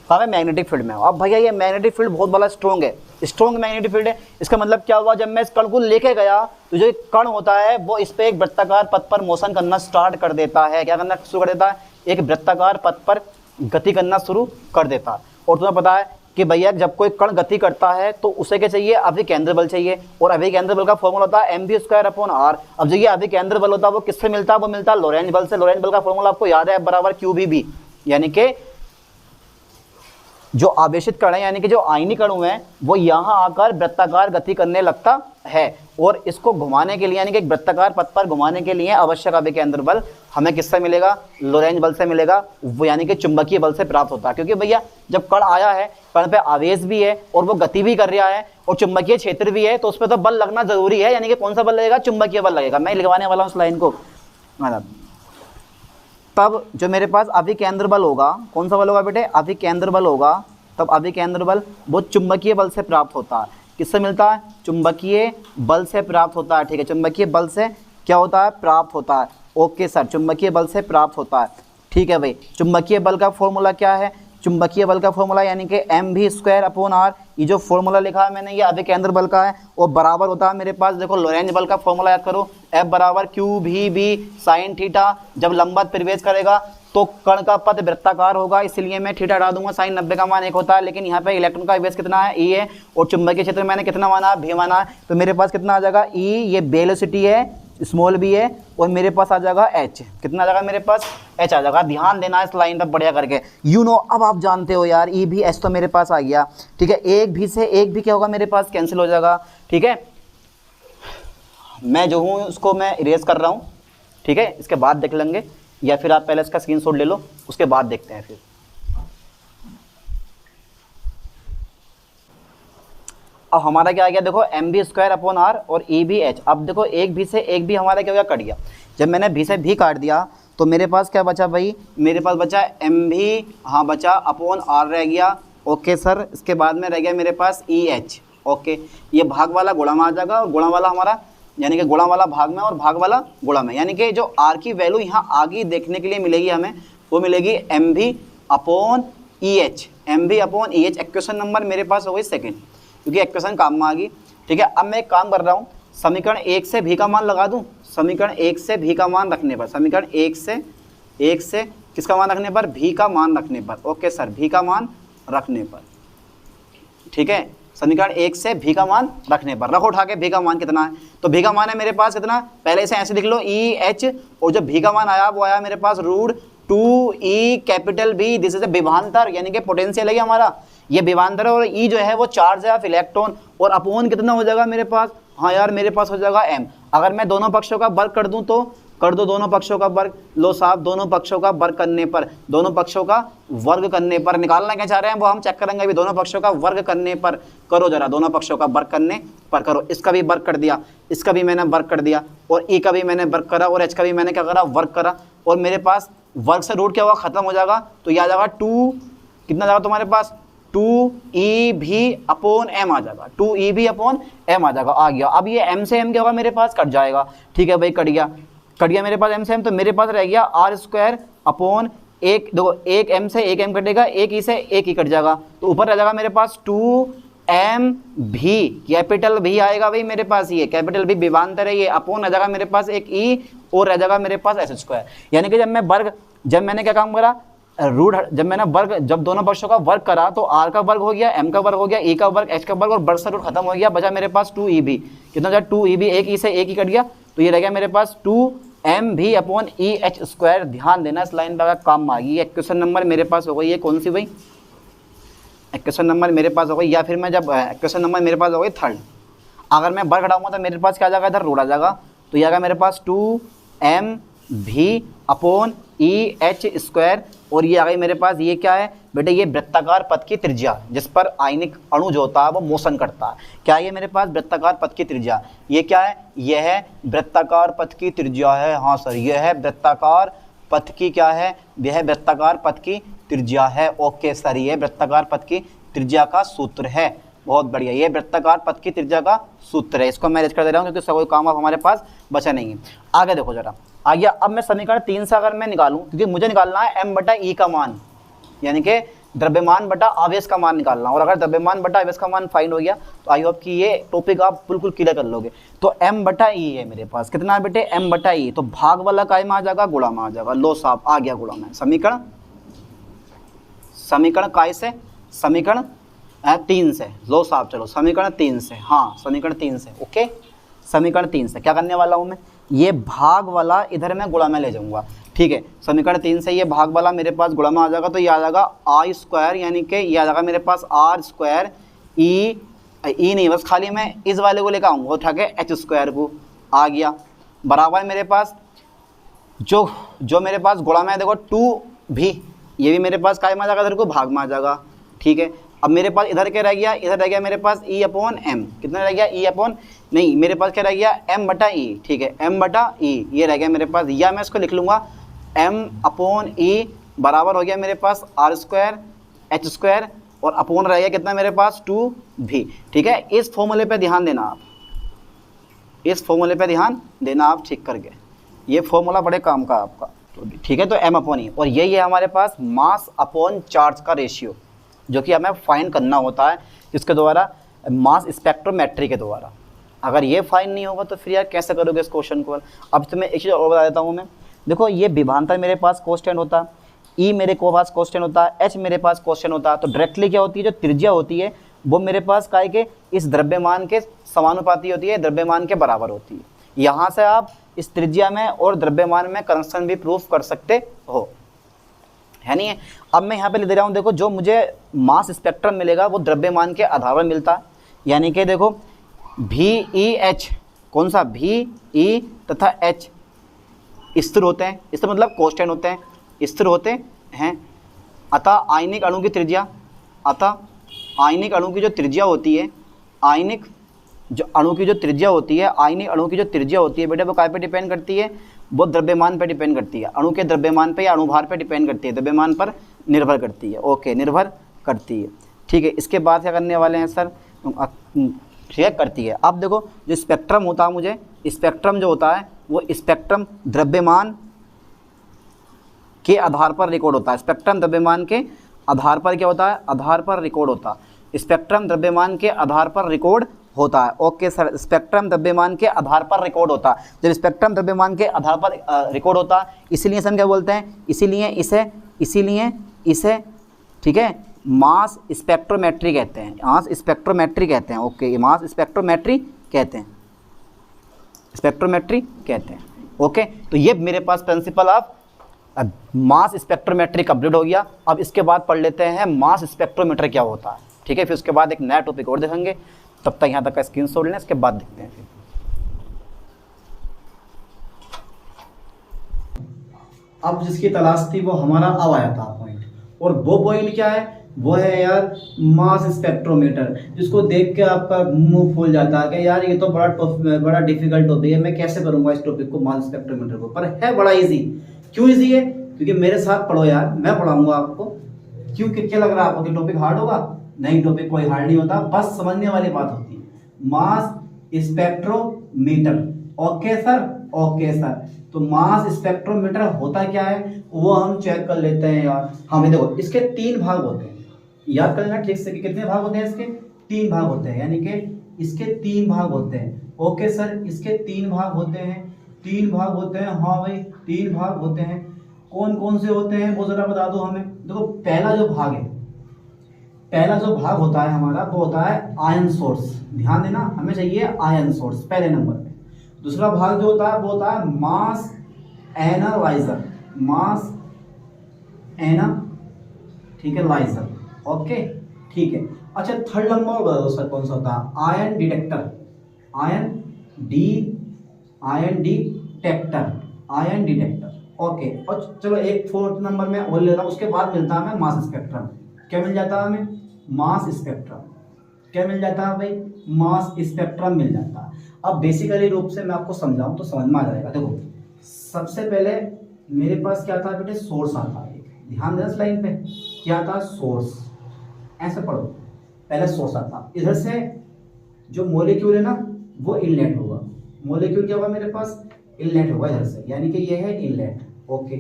कहाँ, मैग्नेटिक फील्ड में। अब भैया ये मैग्नेटिक फील्ड बहुत बड़ा स्ट्रॉन्ग है, स्ट्रॉन्ग मैग्नेटिक फील्ड है। इसका मतलब क्या हुआ, जब मैं इस कण को लेके गया तो जो कण होता है वो इस पे एक वृत्ताकार पथ पर मोशन करना स्टार्ट कर देता है। क्या करना शुरू कर देता है, एक वृत्ताकार पथ पर गति करना शुरू कर देता है। और तुम्हें पता है कि भैया जब कोई कण गति करता है तो उसे क्या चाहिए, अभिकेंद्र बल चाहिए, और अभिकेंद्र बल का फॉर्मूला होता है mv²/r। अब जो ये अभिकेंद्र बल होता है वो किससे मिलता है, वो मिलता है लोरेंज बल से। लोरेंज बल का फॉर्मूला आपको याद है, F बराबर QBB, यानी कि जो आवेशित कण है, यानी कि जो आयनिक अणु है, वो यहाँ आकर वृत्ताकार गति करने लगता है, और इसको घुमाने के लिए, यानी कि एक वृत्ताकार पथ पर घुमाने के लिए आवश्यक अभिकेंद्र बल हमें किससे मिलेगा, लोरेंज बल से मिलेगा, वो यानी कि चुंबकीय बल से प्राप्त होता है। क्योंकि भैया जब कण आया है, कण पे आवेश भी है और वो गति भी कर रहा है और चुंबकीय क्षेत्र भी है, तो उस पर तो बल लगना जरूरी है, यानी कि कौन सा बल लगेगा, चुंबकीय बल लगेगा। मैं लिखवाने वाला हूँ इस लाइन को। तब जो मेरे पास अभिकेंद्र बल होगा, कौन सा बल होगा बेटे, अभिकेंद्र बल होगा, तब अभिकेंद्र बल वो चुंबकीय बल से प्राप्त होता है। किससे मिलता है, चुंबकीय बल से प्राप्त होता है। ठीक है, चुंबकीय बल से क्या होता है, प्राप्त होता है। ओके सर, चुंबकीय बल से प्राप्त होता है। ठीक है भाई, चुंबकीय बल का फॉर्मूला क्या है, चुंबकीय बल का फॉर्मूला यानी कि mv²/r। ये जो फॉर्मूला लिखा है मैंने, ये अभिकेंद्र बल का है, और बराबर होता है मेरे पास, देखो लोरेंज बल का फॉर्मूला याद करो, F बराबर QVB sin थीटा। जब लंबवत प्रवेश करेगा तो कण का पथ वृत्ताकार होगा, इसलिए मैं थीटा हटा दूंगा, sin 90 का मान 1 होता है। लेकिन यहाँ पे इलेक्ट्रॉन का वेग कितना है, E है, और चुंबकीय क्षेत्र मैंने कितना माना, V माना है, तो मेरे पास कितना आ जाएगा, E, ये वेलोसिटी है, स्मॉल भी है, और मेरे पास आ जाएगा H, कितना आ जाएगा मेरे पास, H आ जाएगा। ध्यान देना इस लाइन पर बढ़िया करके, अब आप जानते हो यार, E भी H तो मेरे पास आ गया। ठीक है, एक भी से एक भी क्या होगा मेरे पास, कैंसिल हो जाएगा। ठीक है, मैं जो हूँ उसको मैं इरेज कर रहा हूँ। ठीक है, इसके बाद देख लेंगे, या फिर आप पहले इसका स्क्रीनशॉट ले लो, उसके बाद देखते हैं। फिर अब हमारा क्या आ गया, देखो mv²/r और E भी H। अब देखो एक भी से एक भी हमारा क्या हो गया, कट गया। जब मैंने भी से भी काट दिया तो मेरे पास क्या बचा भाई, मेरे पास बचा mv, हाँ बचा, अपॉन r रह गया। ओके सर, इसके बाद में रह गया मेरे पास EH। ओके, ये भाग वाला गुणा में आ जाएगा, और गुणा वाला हमारा, यानी कि गुणा वाला भाग में और भाग वाला गुणा में, यानी कि जो r की वैल्यू यहाँ आगे देखने के लिए मिलेगी हमें, वो मिलेगी mv/EH, mv/EH। इक्वेशन नंबर मेरे पास हो गई सेकेंड, क्योंकि इक्वेशन काम में आ गई। ठीक है, अब मैं एक काम कर रहा हूँ, समीकरण 1 से भी का मान लगा दूँ। समीकरण 1 से भी का मान रखने पर, समीकरण 1 से किसका मान रखने पर, भी का मान रखने पर। ओके सर, भी का मान रखने पर। ठीक है, समीकरण 1 से भी का मान रखने पर, रखो उठा के भी का मान कितना है, तो भी का मान है मेरे पास कितना, पहले से ऐसे लिख लो EH, और जो भी का मान आया वो आया मेरे पास 2E capital B, this is a विभवांतर यानी कि पोटेंशियल है हमारा, ये विभवांतर है, और E जो है वो चार्ज है ऑफ इलेक्ट्रॉन, और अपोन कितना हो जाएगा मेरे पास, हाँ यार मेरे पास हो जाएगा m। अगर मैं दोनों पक्षों का वर्ग कर दूं तो कर दो दोनों पक्षों का वर्ग, लो साहब दोनों पक्षों का वर्ग करने पर, दोनों पक्षों का वर्ग करने पर निकालना क्या चाह रहे हैं वो हम चेक करेंगे अभी। दोनों पक्षों का वर्ग करने पर करो जरा, दोनों पक्षों का वर्ग करने पर करो। इसका भी वर्ग कर दिया, इसका भी मैंने वर्ग कर दिया, और E का भी मैंने वर्ग करा, और H का भी मैंने क्या करा, वर्ग करा, और मेरे पास वर्ग से रूट क्या होगा, खत्म हो जाएगा, तो ये आ जाएगा 2, कितना जाएगा तुम्हारे पास 2EV अपॉन m आ जाएगा, 2EV अपॉन m आ जाएगा, आ गया। अब ये m से m क्या होगा मेरे पास, कट जाएगा, ठीक है भाई, कट गया मेरे पास m से m, तो मेरे पास रह गया r² अपॉन एक, देखो एक m से एक m कटेगा, एक e से एक e कट जाएगा, तो ऊपर रह जाएगा मेरे पास 2mv, कैपिटल V आएगा भाई मेरे पास, ये कैपिटल V विभवांतर है, ये अपॉन रह जाएगा मेरे पास एक e, और रह जाएगा मेरे पास s²। यानी कि जब मैंने क्या काम करा, रूट, जब मैंने वर्ग, जब दोनों पक्षों का वर्ग करा तो r का वर्ग हो गया, m का वर्ग हो गया, e का वर्ग, h का वर्ग, और वर्ग से रूट खत्म हो गया, बचा मेरे पास 2EV, कितना जाए 2EV, एक e से एक ही कट गया, तो ये रह गया मेरे पास 2mv अपॉन EH²। ध्यान देना इस लाइन पर, काम आ गई। ये क्वेश्चन नंबर मेरे पास हो गई, ये कौन सी भाई, क्वेश्चन नंबर मेरे पास हो गई, या फिर मैं जब क्वेश्चन नंबर मेरे पास हो गई 3rd। अगर मैं वर्ग हटाऊंगा तो मेरे पास क्या आ जाएगा, इधर रूट आ जाएगा, तो ये आएगा मेरे पास 2mv अपॉन EH², और ये आ गई मेरे पास, ये क्या है बेटे, ये वृत्ताकार पथ की त्रिज्या, जिस पर आयनिक अणु जो होता है वो मोशन करता है। क्या ये मेरे पास वृत्ताकार पथ की त्रिज्या, ये क्या है, यह है वृत्ताकार पथ की त्रिज्या है, हाँ सर यह है वृत्ताकार पथ की, क्या है, यह वृत्ताकार पथ की त्रिज्या है, ओके सर, ये वृत्ताकार पथ की त्रिज्या का सूत्र है, बहुत बढ़िया, ये वृत्ताकार पथ की त्रिज्या का सूत्र है। इसको मैं रेज कर दे रहा हूँ क्योंकि कोई काम अब हमारे पास बचा नहीं है। आगे देखो जरा, आ गया, अब मैं समीकरण 3 से अगर मैं निकालूं, क्योंकि मुझे निकालना है m बटा E का मान, यानी कि द्रव्यमान बटा आवेश का मान निकालना, और अगर द्रव्यमान बटा आवेश का मान फाइंड हो गया तो आई होप कि ये टॉपिक आप बिल्कुल क्लियर कर लोगे। तो m बटा E है मेरे पास, कितना है बेटे, m बटा E, तो भाग वाला काय में आ जाएगा, गुणा में आ जाएगा, लो साहब आ गया गुणा में। समीकरण काय से, समीकरण 3 से, लो साहब चलो समीकरण 3 से, हाँ समीकरण 3 से, ओके, समीकरण 3 से क्या करने वाला हूँ मैं, ये भाग वाला इधर मैं गुणा में ले जाऊंगा, ठीक है। समीकरण 3 से ये भाग वाला मेरे पास गुणा में आ जाएगा, तो ये आ जाएगा I², यानी कि ये आ जाएगा मेरे पास R² E नहीं, बस खाली मैं इस वाले को लेकर आऊँगा उठा के H² को, आ गया, बराबर मेरे पास जो मेरे पास गुणा में है, देखो 2v, ये भी मेरे पास काय में आ जाएगा, इधर को भाग में आ जाएगा, ठीक है। अब मेरे पास इधर क्या रह गया, इधर रह गया मेरे पास E अपॉन m, कितना रह गया, E अपॉन, नहीं मेरे पास क्या रह गया, m बटा E, ठीक है, m बटा E, ये रह गया मेरे पास, या मैं इसको लिख लूँगा m अपॉन E बराबर हो गया मेरे पास R² H², और अपॉन रह गया कितना मेरे पास 2v, ठीक है। इस फॉर्मूले पे ध्यान देना आप, इस फॉर्मूले पे ध्यान देना आप ठीक करके, ये फॉर्मूला बड़े काम का आपका, ठीक है। तो m अपॉन E, और यही है हमारे पास मास अपॉन चार्ज का रेशियो, जो कि हमें फाइंड करना होता है इसके द्वारा, मास स्पेक्ट्रोमेट्री के द्वारा। अगर ये फाइंड नहीं होगा तो फिर यार कैसे करोगे इस क्वेश्चन को। अब तुम्हें एक चीज़ और बता देता हूँ मैं, देखो ये विभवांतर मेरे पास कांस्टेंट होता है, E मेरे को पास कांस्टेंट होता है, H मेरे पास कांस्टेंट होता है, तो डायरेक्टली क्या होती है, जो त्रिज्या होती है वो मेरे पास काय के इस द्रव्यमान के समानुपाती होती है, द्रव्यमान के बराबर होती है। यहाँ से आप इस त्रिज्या में और द्रव्यमान में कनेक्शन भी प्रूफ कर सकते हो, है नहीं है। अब मैं यहाँ पे ले दे रहा हूँ, देखो जो मुझे मास स्पेक्ट्रम मिलेगा वो द्रव्यमान के आधार पर मिलता है, यानी कि देखो VEH, कौन सा VE तथा H स्थिर होते हैं, स्थिर मतलब कांस्टेंट होते हैं, स्थिर होते हैं। अतः आयनिक अणु की त्रिज्या, अतः आयनिक अणु की जो त्रिज्या होती है, आयनिक जो अणु की जो त्रिज्या होती है, आयनिक अणु की जो त्रिज्या होती है बेटा वो काय पे डिपेंड करती है, वो द्रव्यमान पर डिपेंड करती है, अणु के द्रव्यमान पे या अणुभार पे डिपेंड करती है, द्रव्यमान पर निर्भर करती है, ओके निर्भर करती है, ठीक है। इसके बाद क्या करने वाले हैं सर, ठीक है करती है। अब देखो जो स्पेक्ट्रम होता है, मुझे स्पेक्ट्रम जो होता है वो स्पेक्ट्रम द्रव्यमान के आधार पर रिकॉर्ड होता है, स्पेक्ट्रम द्रव्यमान के आधार पर क्या होता है, आधार पर रिकॉर्ड होता है, स्पेक्ट्रम द्रव्यमान के आधार पर रिकॉर्ड होता है, ओके सर, स्पेक्ट्रम द्रव्यमान के आधार पर रिकॉर्ड होता है। जब स्पेक्ट्रम द्रव्यमान के आधार पर रिकॉर्ड होता है, इसीलिए हम क्या बोलते हैं, इसीलिए इसे ठीक है मास स्पेक्ट्रोमेट्री कहते हैं, मास स्पेक्ट्रोमेट्री कहते हैं, ओके मास स्पेक्ट्रोमेट्री कहते हैं, स्पेक्ट्रोमेट्री कहते हैं, ओके। तो ये मेरे पास प्रिंसिपल ऑफ अब मास स्पेक्ट्रोमेट्री कंप्लीट हो गया। अब इसके बाद पढ़ लेते हैं मास स्पेक्ट्रोमीटर क्या होता है, ठीक है। फिर उसके बाद एक नया टॉपिक और देखेंगे। तब तक यहाँ तक का स्क्रीनशॉट लें, इसके बाद देखते हैं। अब जिसकी तलाश थी वो हमारा अब आया था पॉइंट, और वो पॉइंट क्या है, वो है यार मास स्पेक्ट्रोमीटर, जिसको देख के आपका मुंह फूल जाता है कि यार ये तो बड़ा डिफिकल्ट टॉपिक है, मैं कैसे करूंगा इस टॉपिक को, मास स्पेक्ट्रोमीटर को। पर है बड़ा इजी। क्यों इजी है? क्योंकि मेरे साथ पढ़ो यार, मैं पढ़ाऊंगा आपको। क्यों, क्या लग रहा है आपको कि टॉपिक हार्ड होगा? नहीं, टॉपिक कोई हार्ड नहीं होता, बस समझने वाली बात होती है। मास spectrometer, okay sir, okay sir. तो मास स्पेक्ट्रोमीटर होता क्या है वो हम चेक कर लेते हैं यार। हमें देखो, इसके 3 भाग होते हैं, याद कर लेना ठीक से कि कितने भाग होते हैं इसके। 3 भाग होते हैं, यानी कि इसके 3 भाग होते हैं। ओके सर, इसके 3 भाग होते हैं, 3 भाग होते हैं। हाँ भाई, 3 भाग होते हैं। कौन कौन से होते हैं वो जरा बता दो हमें। देखो, पहला जो भाग है, पहला जो भाग होता है हमारा वो होता है आयन सोर्स। ध्यान देना, हमें चाहिए आयन सोर्स पहले नंबर पे। दूसरा भाग जो होता है वो होता है मास एनालाइजर, मास एना, ठीक है, लाइजर, ओके, ठीक है। अच्छा, थर्ड नंबर बता दो सर कौन सा होता है? Ion detector, ion detector, ion detector, okay. और चलो एक 4th नंबर में और ले रहा हूं, उसके बाद मिलता है हमें मास स्पेक्ट्रम। क्या मिल जाता है हमें? Mass spectrum. क्या मिल जाता है भाई? मास स्पेक्ट्रम मिल जाता है। अब बेसिकली रूप से मैं आपको समझाऊं तो समझ में आ जाएगा। देखो, सबसे पहले मेरे पास क्या था बेटे? सोर्स आता है। ध्यान देना स्लाइड पे, क्या था? सोर्स। ऐसे पढ़ो, पहले सोर्स आता, इधर से जो मॉलिक्यूल है ना वो इनलेट होगा। मॉलिक्यूल क्या होगा मेरे पास? इनलेट होगा इधर से, यानी कि ये है इनलेट, ओके।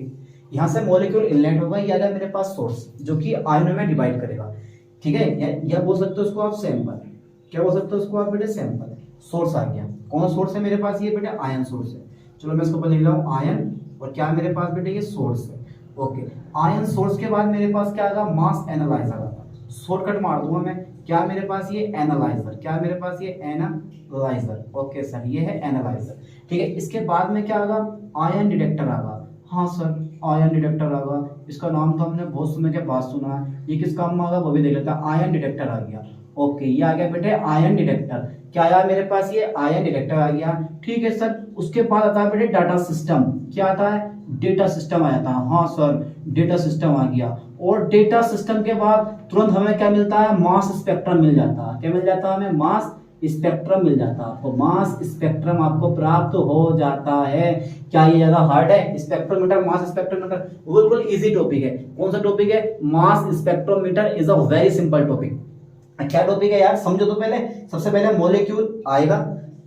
यहाँ से मॉलिक्यूल इनलेट होगा, ये आ गया मेरे पास सोर्स, जो कि आयनों में डिवाइड करेगा, ठीक है। या बोल सकते हो उसको आप सैंपल। क्या बोल सकते हो उसको आप बेटे? सैंपल। सोर्स आ गया। कौन सोर्स है मेरे पास? ये बेटे आयन सोर्स है। चलो मैं इसको ऊपर लिख रहा हूँ आयन, और क्या मेरे पास बेटे? ये सोर्स है, ओके। आयन सोर्स के बाद मेरे पास क्या आएगा? मास एनालाइजर आएगा। शॉर्टकट मार दूंगा मैं, क्या मेरे पास? ये एनालाइजर। क्या मेरे पास? ये एनालाइजर, ओके सर, ये है एनालाइजर, ठीक है। इसके बाद में क्या आएगा? आयन डिटेक्टर आएगा। हाँ सर, आयन डिटेक्टर आएगा। इसका नाम तो हमने बहुत समय के बाद सुना है, ये किस काम में आएगा वो भी देख लेता है। आयन डिटेक्टर आ गया, ओके, ये आ गया बेटे आयन डिटेक्टर। क्या आया मेरे पास? ये आयन डिटेक्टर आ गया, ठीक है सर। उसके बाद आता है बेटे डाटा सिस्टम। क्या आता है? डेटा सिस्टम आ जाता है। हाँ सर, डेटा सिस्टम आ गया। और डेटा सिस्टम के बाद तुरंत हमें क्या मिलता है? मास स्पेक्ट्रम मिल जाता है। क्या मिल जाता है हमें? मास स्पेक्ट्रम मिल जाता है आपको। मास स्पेक्ट्रम आपको प्राप्त हो जाता है। क्या ये ज्यादा हार्ड है? स्पेक्ट्रोमीटर, मास स्पेक्ट्रोमीटर बिल्कुल इजी टॉपिक है। कौन सा टॉपिक है? मास spectrometer is a very simple topic. क्या टॉपिक है यार, समझो तो पहले। सबसे पहले मॉलिक्यूल आएगा,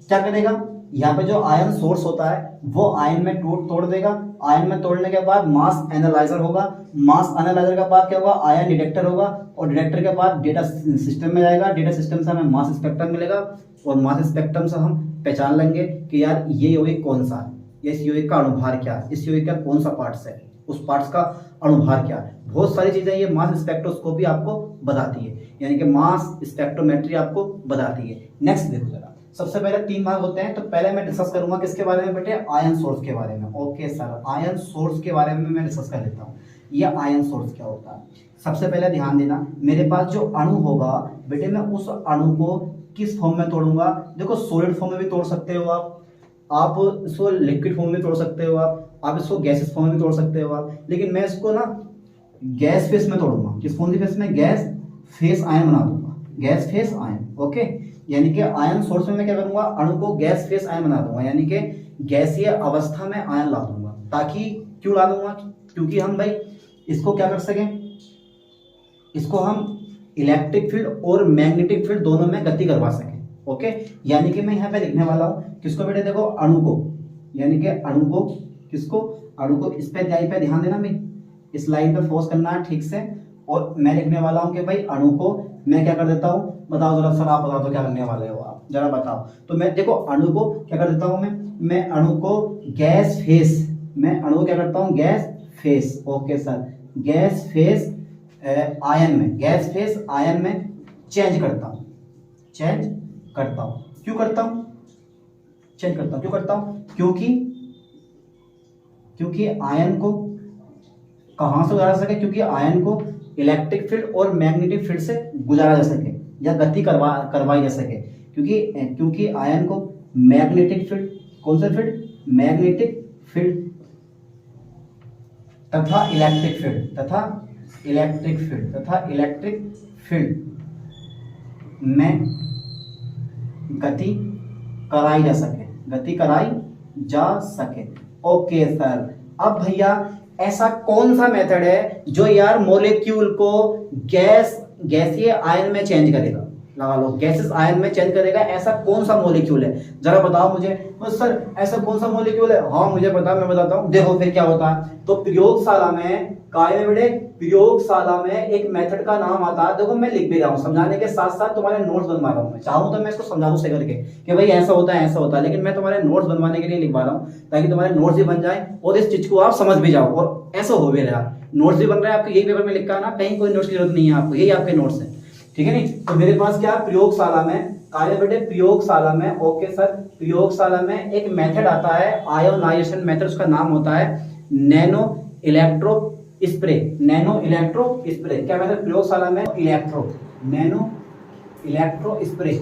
क्या करेगा? यहाँ पे जो आयन सोर्स होता है वो आयन में तोड़ देगा। आयन में तोड़ने के बाद मास एनालाइजर होगा। मास एनालाइजर के बाद क्या होगा? आयन डिटेक्टर होगा। और डिटेक्टर के बाद डेटा सिस्टम में जाएगा। डेटा सिस्टम से हमें मास स्पेक्ट्रम मिलेगा, और मास स्पेक्ट्रम से हम पहचान लेंगे कि यार ये यौगिक कौन सा है, इस यौगिक का अणुभार क्या है, इस यौगिक का कौन सा पार्ट्स है, उस पार्ट्स का अणुभार क्या है। बहुत सारी चीजें ये मास स्पेक्ट्रोस्कोपी आपको बताती है, यानी कि मास स्पेक्ट्रोमेट्री आपको बताती है। नेक्स्ट देखो जरा, सबसे पहले 3 भाग होते हैं। तो पहले मैं डिस्कस करूंगा किसके बारे में बेटे? आयन सोर्स के बारे में। ओके सर, आयन सोर्स के बारे में मैं डिस्कस कर लेता हूँ। ये आयन सोर्स क्या होता है? सबसे पहले ध्यान देना, मेरे पास जो अणु होगा बेटे, मैं उस अणु को किस फॉर्म में तोड़ूंगा? देखो, सॉलिड फॉर्म में भी तोड़ सकते हो आप इसको लिक्विड फॉर्म में तोड़ सकते हो, आप इसको गैसेस फॉर्म में भी तोड़ सकते हो आप। लेकिन मैं इसको ना गैस फेस में तोड़ूंगा। किस कौन सी फेस में? गैस फेस आयन बना दूंगा, गैस फेस आयन, ओके। यानी कि आयन सोर्स में मैं क्या करूंगा? अणु को गैस फेस आयन बना दूंगा, यानी कि गैसीय अवस्था में आयन ला दूंगा। ताकि क्यों ला दूंगा? क्योंकि हम भाई इसको क्या कर सकें, इसको हम इलेक्ट्रिक फील्ड और मैग्नेटिक फील्ड दोनों में गति करवा सकें, ओके। यानी कि मैं यहाँ पे लिखने वाला हूँ किसको बेटे? देखो, अणु को, यानी कि अणु को, किसको? अणु को। इस पे ध्यान देना भाई, इस लाइन पे फोर्स करना है ठीक से। और मैं लिखने वाला हूँ कि भाई अणु को मैं क्या कर देता हूँ? बताओ जरा सर, आप बता दो क्या करने वाले हो आप, जरा बताओ। तो मैं देखो अणु को क्या कर देता हूँ, मैं अणु को गैस फेस, मैं अणु को क्या करता हूँ? Gas face, okay sir, gas face ion में, गैस फेस आयन में चेंज करता हूँ, चेंज करता हूँ। क्यों करता हूँ? चेंज करता हूँ, क्यों करता हूँ? क्योंकि आयन को कहाँ से गुजारा जा सके, क्योंकि आयन को इलेक्ट्रिक फील्ड और मैग्नेटिक फील्ड से गुजारा जा सके या गति करवाई जा सके, क्योंकि आयन को मैग्नेटिक फील्ड, कौन सा फील्ड, मैग्नेटिक फील्ड तथा इलेक्ट्रिक फील्ड में गति कराई जा सके। ओके सर, अब भैया ऐसा कौन सा मेथड है जो यार मॉलिक्यूल को गैसीय आयन में चेंज करेगा, लगा लो, गैसेस आयन में चेंज करेगा, ऐसा कौन सा मॉलिक्यूल है, जरा बताओ मुझे। तो सर ऐसा कौन सा मॉलिक्यूल है, हाँ मुझे पता, मैं बताता हूँ। देखो फिर क्या होता है, तो प्रयोगशाला में प्रयोगशाला में एक मेथड का नाम आता है, देखो मैं लिख भी रहा हूँ, समझाने के साथ साथ तुम्हारे नोट्स बनवा रहा हूँ। मैं चाहूँ तो मैं इसको समझा दूँ सही करके कि भाई ऐसा होता है, लेकिन मैं तुम्हारे नोट्स बनवाने के लिए लिखवा रहा हूँ, ताकि तुम्हारे नोट्स भी बन जाए और इस चीज को आप समझ भी जाओ, और ऐसा हो भी रहा, नोट्स भी बन रहा है आपके, यही पेपर में लिखा है ना, कहीं कोई नोट्स की जरूरत नहीं है आपको, यही आपके नोट्स है, ठीक है नहीं। तो मेरे पास क्या प्रयोगशाला में, प्रयोगशाला में, ओके सर, प्रयोगशाला में एक मेथड आता है आयोनाइजेशन मेथड, उसका नाम होता है नैनो इलेक्ट्रो स्प्रे। क्या मेथड प्रयोगशाला में, nano electro spray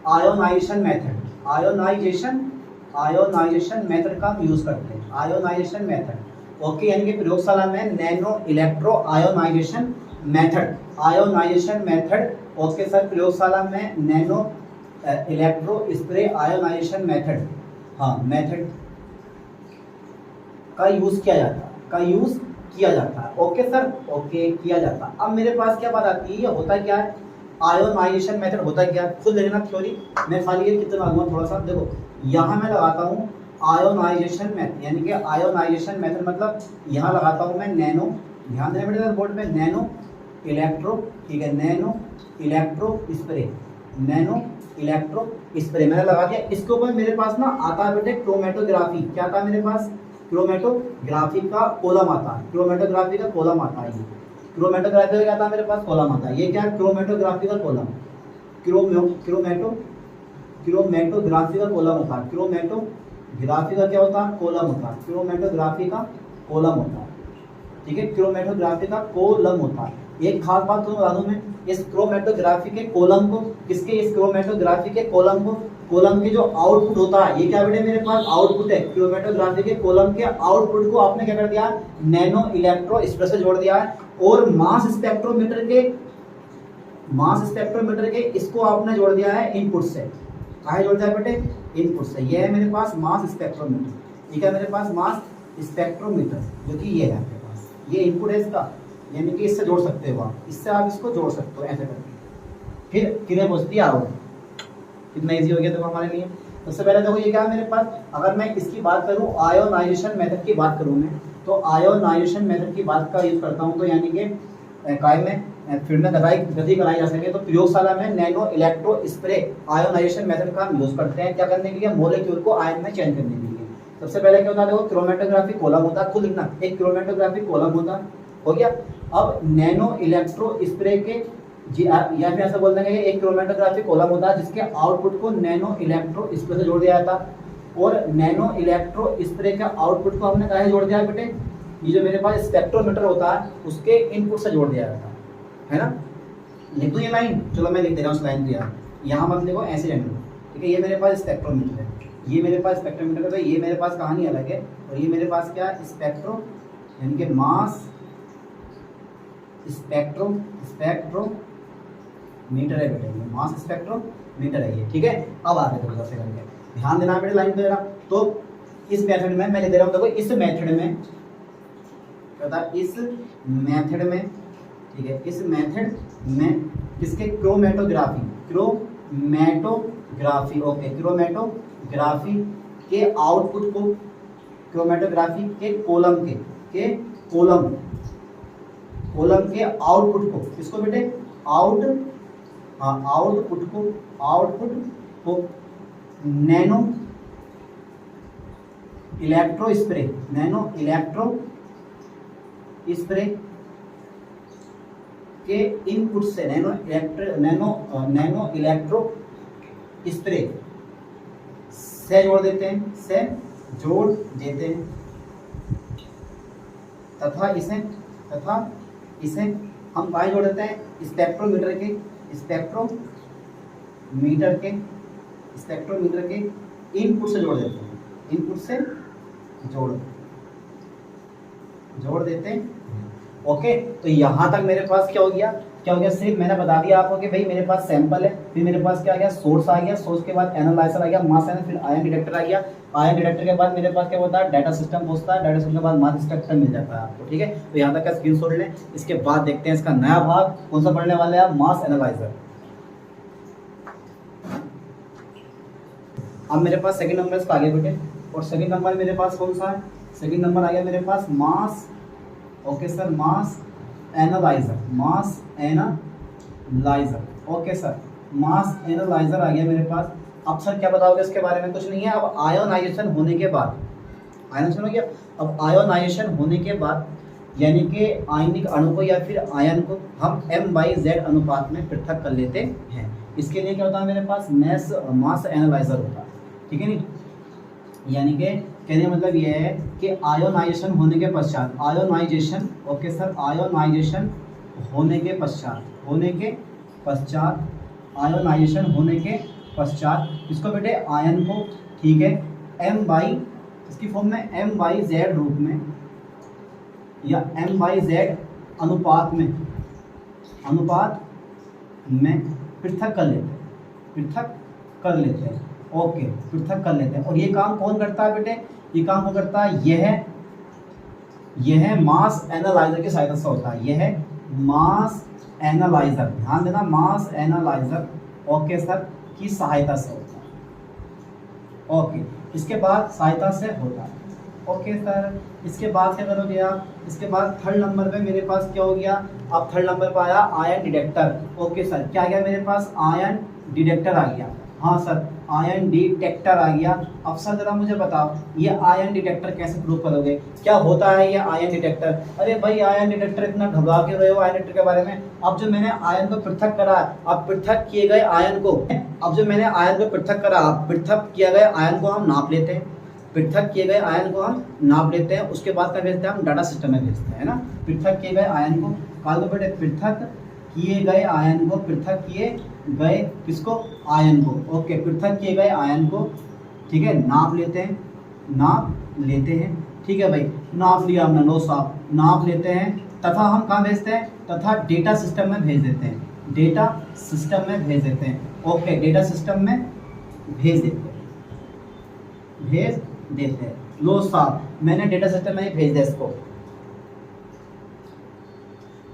ionization method का हम यूज करते हैं, आयोनाइजेशन मेथड। ओके, यानी कि प्रयोगशाला में nano electro ionization method, okay sir, प्रयोगशाला में nano electro spray ionization method, हाँ मेथड का यूज किया जाता है, ओके सर, ओके किया जाता है। अब मेरे पास क्या बात आती है, ये होता क्या है आयोनाइजेशन मेथड, होता क्या है, खुद लेना थ्योरी, मैं खाली ये कितना मांगूंगा थोड़ा सा, देखो यहाँ मैं लगाता हूँ आयोनाइजेशन मेथड, यानी कि आयोनाइजेशन मेथड मतलब यहाँ लगाता हूँ मैं नैनो, ध्यान देना बेटा बोर्ड पे, नैनो इलेक्ट्रो, ठीक है, नैनो इलेक्ट्रो स्प्रे मैंने लगा दिया। इसके ऊपर मेरे पास ना आता है बेटे क्रोमेटोग्राफी, क्या आता है मेरे पास, क्रोमेटोग्राफी का कॉलम आता है, ये क्रोमेटोग्राफी का क्या आता है मेरे पास, कॉलम आता है, ये क्या है क्रोमेटोग्राफी का कॉलम, क्रोमेटोग्राफी का कॉलम होता है, क्रोमेटोग्राफी का क्या होता है, कॉलम होता है, क्रोमेटोग्राफी का कॉलम होता है, ठीक है, क्रोमेटोग्राफी का कॉलम होता है। एक खास बात तो बता दूं मैं, इस क्रोमेटोग्राफी के कॉलम को, इस क्रोमेटोग्राफी के कॉलम के जो आउटपुट होता है, ये क्या बेटे मेरे पास आउटपुट है, क्रोमेटोग्राफी के कॉलम के आउटपुट को आपने क्या कर दिया, नैनो इलेक्ट्रो स्प्रे से जोड़ दिया है, और मास स्पेक्ट्रोमीटर के इसको आपने जोड़ दिया है इनपुट से, कहाँ जोड़ दिया बेटे, इनपुट से। ये है मेरे पास मास स्पेक्ट्रोमीटर, ठीक है, मेरे पास मास स्पेक्ट्रोमीटर जो कि ये है आपके पास, ये इनपुट है इसका, यानी कि इससे जोड़ सकते हो आप, इससे आप इसको जोड़ सकते हो ऐसे करके। फिर कितने पूछती है आओ, कितना इजी हो गया देखो हमारे लिए। सबसे पहले देखो ये क्या है मेरे पास, अगर मैं इसकी बात करूं आयोनाइजेशन मेथड की बात करूं मैं, तो आयोनाइजेशन मेथड की बात का यूज करता हूं, तो यानी कि काय में फील्ड में गति कराई जा सके, तो प्रयोगशाला में nano electro spray ionization method का हम यूज करते हैं, क्या करने के लिए, मॉलिक्यूल को आयन में चेंज करने के लिए। सबसे पहले क्या होता है, देखो क्रोमेटोग्राफी कॉलम होता है, खुद लिखना, एक क्रोमेटोग्राफी कॉलम होता है, हो गया। अब नैनो इलेक्ट्रो स्प्रे के, या फिर ऐसा बोल देंगे एक क्रोमेटोग्राफी कॉलम होता है जिसके आउटपुट को नैनो इलेक्ट्रो स्प्रे से जोड़ दिया जाता, और नैनो इलेक्ट्रो स्प्रे के आउटपुट को हमने कहाँ जोड़ दिया है बेटे, ये जो मेरे पास स्पेक्ट्रोमीटर होता है उसके इनपुट से जोड़ दिया जाता है ना। लिख दूँ ये लाइन, चलो मैं लिख दे रहा हूँ उस लाइन को यार, यहाँ मत लिखो ऐसे रहने दो, ठीक है। ये मेरे पास स्पेक्ट्रोमीटर है, ये मेरे पास स्पेक्ट्रोमीटर है, तो ये मेरे पास कहानी अलग है, और ये मेरे पास क्या स्पेक्ट्रो, यानी कि मास स्पेक्ट्रोमीटर है बेटे, ये मास स्पेक्ट्रोमीटर है ये, ठीक है। अब आगे देखो से करके ध्यान देना बेटे लाइन पे जरा। तो इस मेथड में मैं लिख दे रहा हूँ, देखो इस मेथड में क्या होता है, इस मेथड में, ठीक है, इस मेथड में किसके क्रोमेटोग्राफी, ओके, क्रोमेटोग्राफी के आउटपुट को, क्रोमेटोग्राफी के कॉलम के आउटपुट को, किसको बेटे, आउटपुट को नैनो इलेक्ट्रो स्प्रे के इनपुट से, नैनो इलेक्ट्रो स्प्रे से जोड़ देते हैं, तथा इसे हम कहाँ जोड़ देते हैं, स्पेक्ट्रोमीटर के इनपुट से जोड़ देते हैं, इनपुट से जोड़ देते हैं। ओके, तो यहाँ तक मेरे पास क्या हो गया, सिर्फ मैंने बता दिया आपको कि भाई मेरे पास सैंपल है, फिर मेरे पास क्या आ गया, सोर्स आ गया, सोर्स के बाद एनालाइजर आ गया, मास एनालाइजर, फिर आयन डिटेक्टर आ गया, आयन डिटेक्टर के बाद मेरे पास क्या होता है, डाटा सिस्टम पहुंचता है, डाटा सिस्टम के बाद मास स्पेक्ट्रम मिल जाता है आपको। ठीक है, तो यहाँ तक का स्क्रीनशॉट लें। इसके बाद देखते हैं इसका नया भाग कौन सा पढ़ने वाले हैं, मास एनालाइजर। अब मेरे पास सेकंड नंबर इसका आगे बेटे, और सेकंड नंबर मेरे पास कौन सा है, सेकंड नंबर आ गया मेरे पास मास, ओके सर, मास एनालाइजर, ओके सर, मास एनालाइजर आ गया मेरे पास। अब सर क्या बताओगे इसके बारे में, कुछ नहीं है। अब आयोनाइजेशन होने के बाद, आयोनाइजेशन हो गया, अब आयोनाइजेशन होने के बाद यानी कि आयनिक अणु को या फिर आयन को हम M/Z अनुपात में पृथक कर लेते हैं। इसके लिए क्या होता है मेरे पास, मास एनालाइजर होता है। ठीक है नहीं, यानी कि कहने का मतलब यह है कि आयोनाइजेशन होने के पश्चात, आयोनाइजेशन, ओके सर, आयोनाइजेशन होने के पश्चात इसको बेटे आयन को, ठीक है, इसकी फॉर्म में M/Z रूप में या M/Z अनुपात में पृथक कर लेते हैं, ओके, पृथक कर लेते हैं। और ये काम कौन करता है बेटे, ये काम कौन करता है, यह मास एनालाइजर की सहायता से होता है, यह मास एनालाइजर, ध्यान देना, मास एनालाइजर, ओके सर, की सहायता से होता है। ओके, इसके बाद सहायता से होता है, ओके सर। इसके बाद क्या करोगे आप, इसके बाद थर्ड नंबर पे मेरे पास क्या हो गया, अब थर्ड नंबर पर आया आयन डिटेक्टर। ओके सर, क्या आ गया मेरे पास, आयन डिटेक्टर आ गया। हाँ सर, आयन डिटेक्टर आ गया। अब सर जरा मुझे बताओ, ये आयन डिटेक्टर कैसे प्रूव करोगे, क्या होता है ये आयन डिटेक्टर। अरे भाई आयन डिटेक्टर, इतना घबरा के रहे हो आयन डिटेक्टर के बारे में। अब जो मैंने आयन को पृथक करा, अब पृथक किए गए आयन को, अब जो मैंने आयन को पृथक करा, पृथक किए गए आयन को हम नाप लेते हैं, पृथक किए गए आयन को हम नाप लेते हैं। उसके बाद क्या भेजते हैं, हम डाटा सिस्टम में भेजते हैं ना। पृथक किए गए आयन को, काल को बेटे, पृथक किए गए आयन को, पृथक किए गए किसको, आयन को, ओके, पृथक किए गए आयन को, ठीक है, नाप लेते हैं, ठीक है भाई, नाप लिया हमने, लो साहब, नाप लेते हैं, तथा हम कहाँ भेजते हैं, तथा डेटा सिस्टम में भेज देते हैं, डेटा सिस्टम में भेज देते हैं, ओके, डेटा सिस्टम में भेज देते हैं, लो साहब, मैंने डेटा सिस्टम में भेज दिया इसको।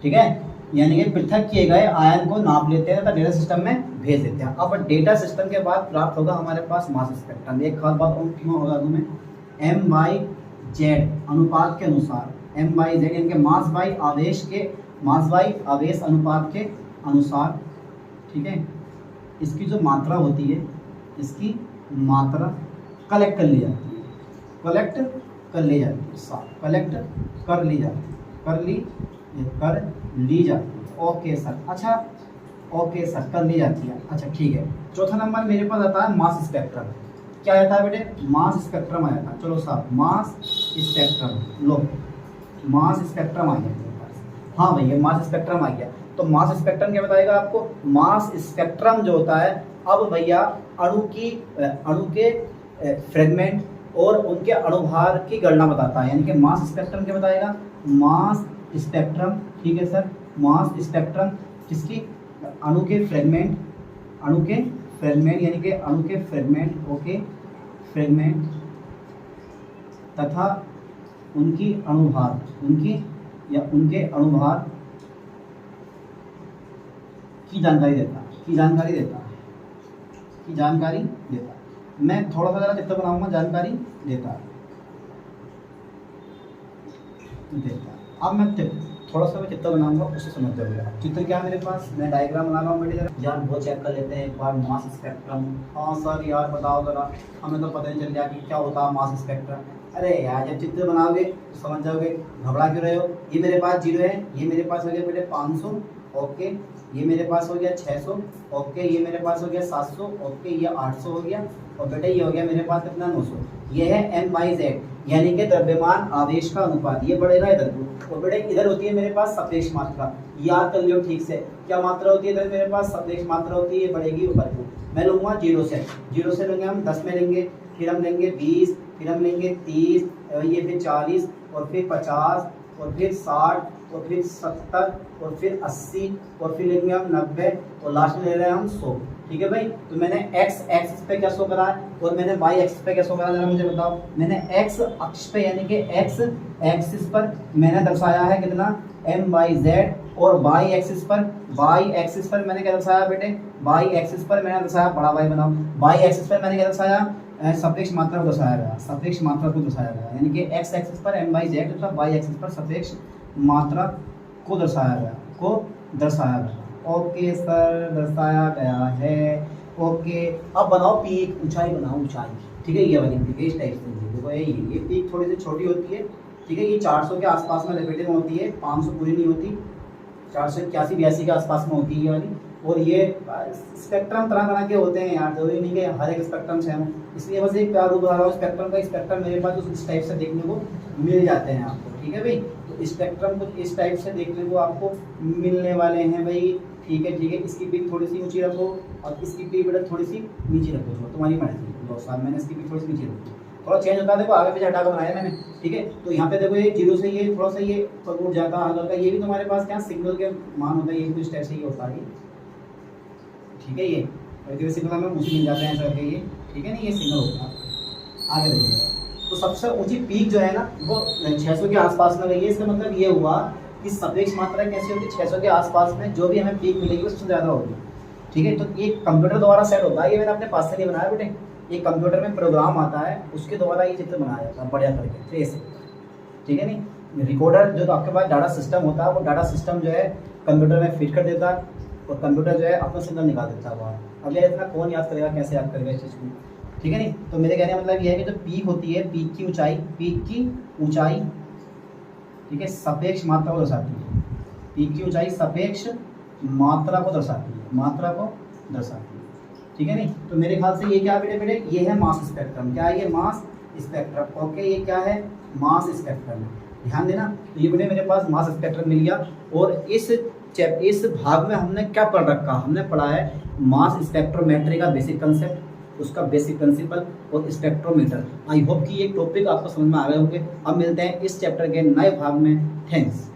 ठीक है, यानी कि पृथक किए गए आयन को नाप लेते हैं तथा डेटा सिस्टम में भेज देते हैं। अब डेटा सिस्टम के बाद प्राप्त होगा हमारे पास मास स्पेक्ट्रम। एक खास बात और क्यों होगा तुम्हें, M/Z अनुपात के अनुसार, M/Z यानी कि मास बाई आवेश अनुपात के अनुसार, ठीक है, इसकी जो मात्रा होती है, इसकी मात्रा कलेक्ट कर ली जाती है, ओके सर। अच्छा, ओके सर, कर ली जाती है। अच्छा ठीक है, चौथा नंबर मेरे पास आता है मास स्पेक्ट्रम। क्या आता है बेटे, मास स्पेक्ट्रम आ जाता है। चलो साहब, मास स्पेक्ट्रम, लो मास स्पेक्ट्रम आ गया मेरे पास। हाँ भैया, मास स्पेक्ट्रम आ गया। तो मास स्पेक्ट्रम क्या बताएगा आपको, मास स्पेक्ट्रम जो होता है, अब भैया अणु के फ्रेगमेंट और उनके अणुभार की गणना बताता है। यानी कि मास स्पेक्ट्रम क्या बताएगा, मास स्पेक्ट्रम, ठीक है सर, मास स्पेक्ट्रम किसकी, अणु के फ्रेगमेंट यानी कि अणु के फ्रेगमेंट, ओके, फ्रेगमेंट तथा उनके अणुभार की जानकारी देता। मैं थोड़ा सा जरा चित्र बनाऊंगा, जानकारी देता। अब मैं थोड़ा सा चित्र बनाऊंगा, उससे समझ जाओगे आप। चित्र क्या है मेरे पास, मैं डायग्राम बना रहा हूँ बेटे, जरा यार वो चेक कर लेते हैं एक बार, मास स्पेक्ट्रम। हाँ सर यार बताओ जरा, हमें तो पता नहीं चल गया कि क्या होता है मास स्पेक्ट्रम। अरे यार जब चित्र बनाओगे तो समझ जाओगे, घबरा क्यों रहे हो। ये मेरे पास 0 है, ये मेरे पास हो गया बेटे 500, ओके, ये मेरे पास हो गया 600, ओके, ये मेरे पास हो गया 700, ओके, ये 800 हो गया, और बेटे ये हो गया मेरे पास कितना 900। ये है M/Z, यानी कि द्रव्यमान आवेश का अनुपात, ये बढ़ेगा इधर को। और बेटे इधर होती है मेरे पास सापेक्ष मात्रा, याद कर लियो ठीक से, क्या मात्रा होती है इधर मेरे पास? सापेक्ष मात्रा होती है, बढ़ेगी ऊपर को। मैं लूंगा 0 से लेंगे हम 10 में लेंगे, फिर हम लेंगे 20, फिर हम लेंगे 30, ये फिर 40 और फिर 50 और फिर 60 और फिर 70 और फिर 80 और फिर लेंगे हम 90 और लास्ट में ले रहे हैं हम 100। ठीक है भाई, तो मैंने x एक्सिस पे क्या शो करा है और मैंने y एक्सिस पे क्या शो करा है, जरा मुझे बताओ। मैंने x अक्ष पे यानी कि x एक्सिस पर मैंने दर्शाया है कितना, m/z, और y एक्सिस पर मैंने क्या दर्शाया बेटे, y एक्सिस पर मैंने दर्शाया, बड़ा y बनाओ, y एक्सिस पर मैंने क्या दर्शाया, सापेक्ष मात्रा को दर्शाया गया, सापेक्ष मात्रा को दर्शाया गया, यानी कि x एक्सिस पर m/z तथा y एक्सिस पर सापेक्ष मात्रा को दर्शाया गया। ओके सर, दर्शाया गया है। ओके, अब बनाओ पीक, ऊंचाई बनाओ, ऊंचाई। ठीक है, ये वाली पीक इस टाइप से देखो, ये पीक थोड़ी सी छोटी होती है। ठीक है, ये 400 के आसपास में लपेटे में होती है, 500 पूरी नहीं होती, 481-82 के आसपास में होती है ये वाली। और ये स्पेक्ट्रम तरह तरह के होते हैं यार, जरूरी नहीं कि हर एक स्पेक्ट्रम से हम, इसलिए बस एक प्यार बता रहा हूँ स्पेक्ट्रम का। स्पेक्ट्रम मेरे पास तो इस टाइप से देखने को मिल जाते हैं आपको। ठीक है भाई, तो स्पेक्ट्रम कुछ इस टाइप से देखने को आपको मिलने वाले हैं भाई। ठीक है, इसकी पीक थोड़ी सी ऊंची रखो और इसकी पीक बेटा थोड़ी सी नीचे रखो, तुम्हारी मर्जी। लो साहब, मैंने इसकी पीक थोड़ी सी नीचे रखी, थोड़ा चेंज होता है, देखो आगे पीछे हटा कर बनाया मैंने। ठीक है, तो यहाँ पे देखो ये 0 से ये थोड़ा सा ये उठ जाता है हल्का, ये भी तुम्हारे पास क्या सिग्नल के मान होता है, ये कुछ टाइप से ये होता है। ठीक है, ये सिग्नल में ऊँची मिल जाते हैं ऐसा करके ये। ठीक है ना, ये सिग्नल होता है। आगे देखो, तो सबसे ऊँची पीक जो है ना वो 600 के आसपास में गई है। इसका मतलब ये हुआ कि सापेक्ष मात्रा कैसी होगी, 600 के आसपास में जो भी हमें पीक मिलेगी उससे ज़्यादा होगी। ठीक है, तो ये कंप्यूटर द्वारा सेट होता है, ये मैंने अपने पास से नहीं बनाया बेटे, ये कंप्यूटर में प्रोग्राम आता है उसके द्वारा ये चित्र बनाया जाता है बढ़िया करके ट्रेस से। ठीक है, नहीं रिकॉर्डर जो तो आपके पास डाटा सिस्टम होता है, वो डाटा सिस्टम जो है कंप्यूटर में फिट कर देता है और कंप्यूटर जो है अपना सिग्नल निकाल देता है बाहर। अब ये इतना कौन याद करेगा, कैसे याद करेगा इस चीज़ को। ठीक है, नहीं तो मेरे कहने का मतलब ये है कि जो पीक होती है, पीक की ऊंचाई ठीक है सापेक्ष मात्रा को दर्शाती है। पीक की ऊंचाई सापेक्ष मात्रा को दर्शाती है, ठीक है नहीं। तो मेरे ख्याल से ये क्या बेटे, ये है मास स्पेक्ट्रम। क्या है ये? Mass spectrum. ओके, ये क्या है? मास स्पेक्ट्रम है, ध्यान देना। तो ये बेटे मेरे पास मास स्पेक्ट्रम मिल गया। और इस भाग में हमने क्या पढ़ रखा, हमने पढ़ा है मास स्पेक्ट्रोमेट्री का बेसिक कंसेप्ट, उसका बेसिक प्रिंसिपल और स्पेक्ट्रोमीटर। आई होप कि ये टॉपिक आपको समझ में आ गए होंगे। अब मिलते हैं इस चैप्टर के नए भाग में। थैंक्स।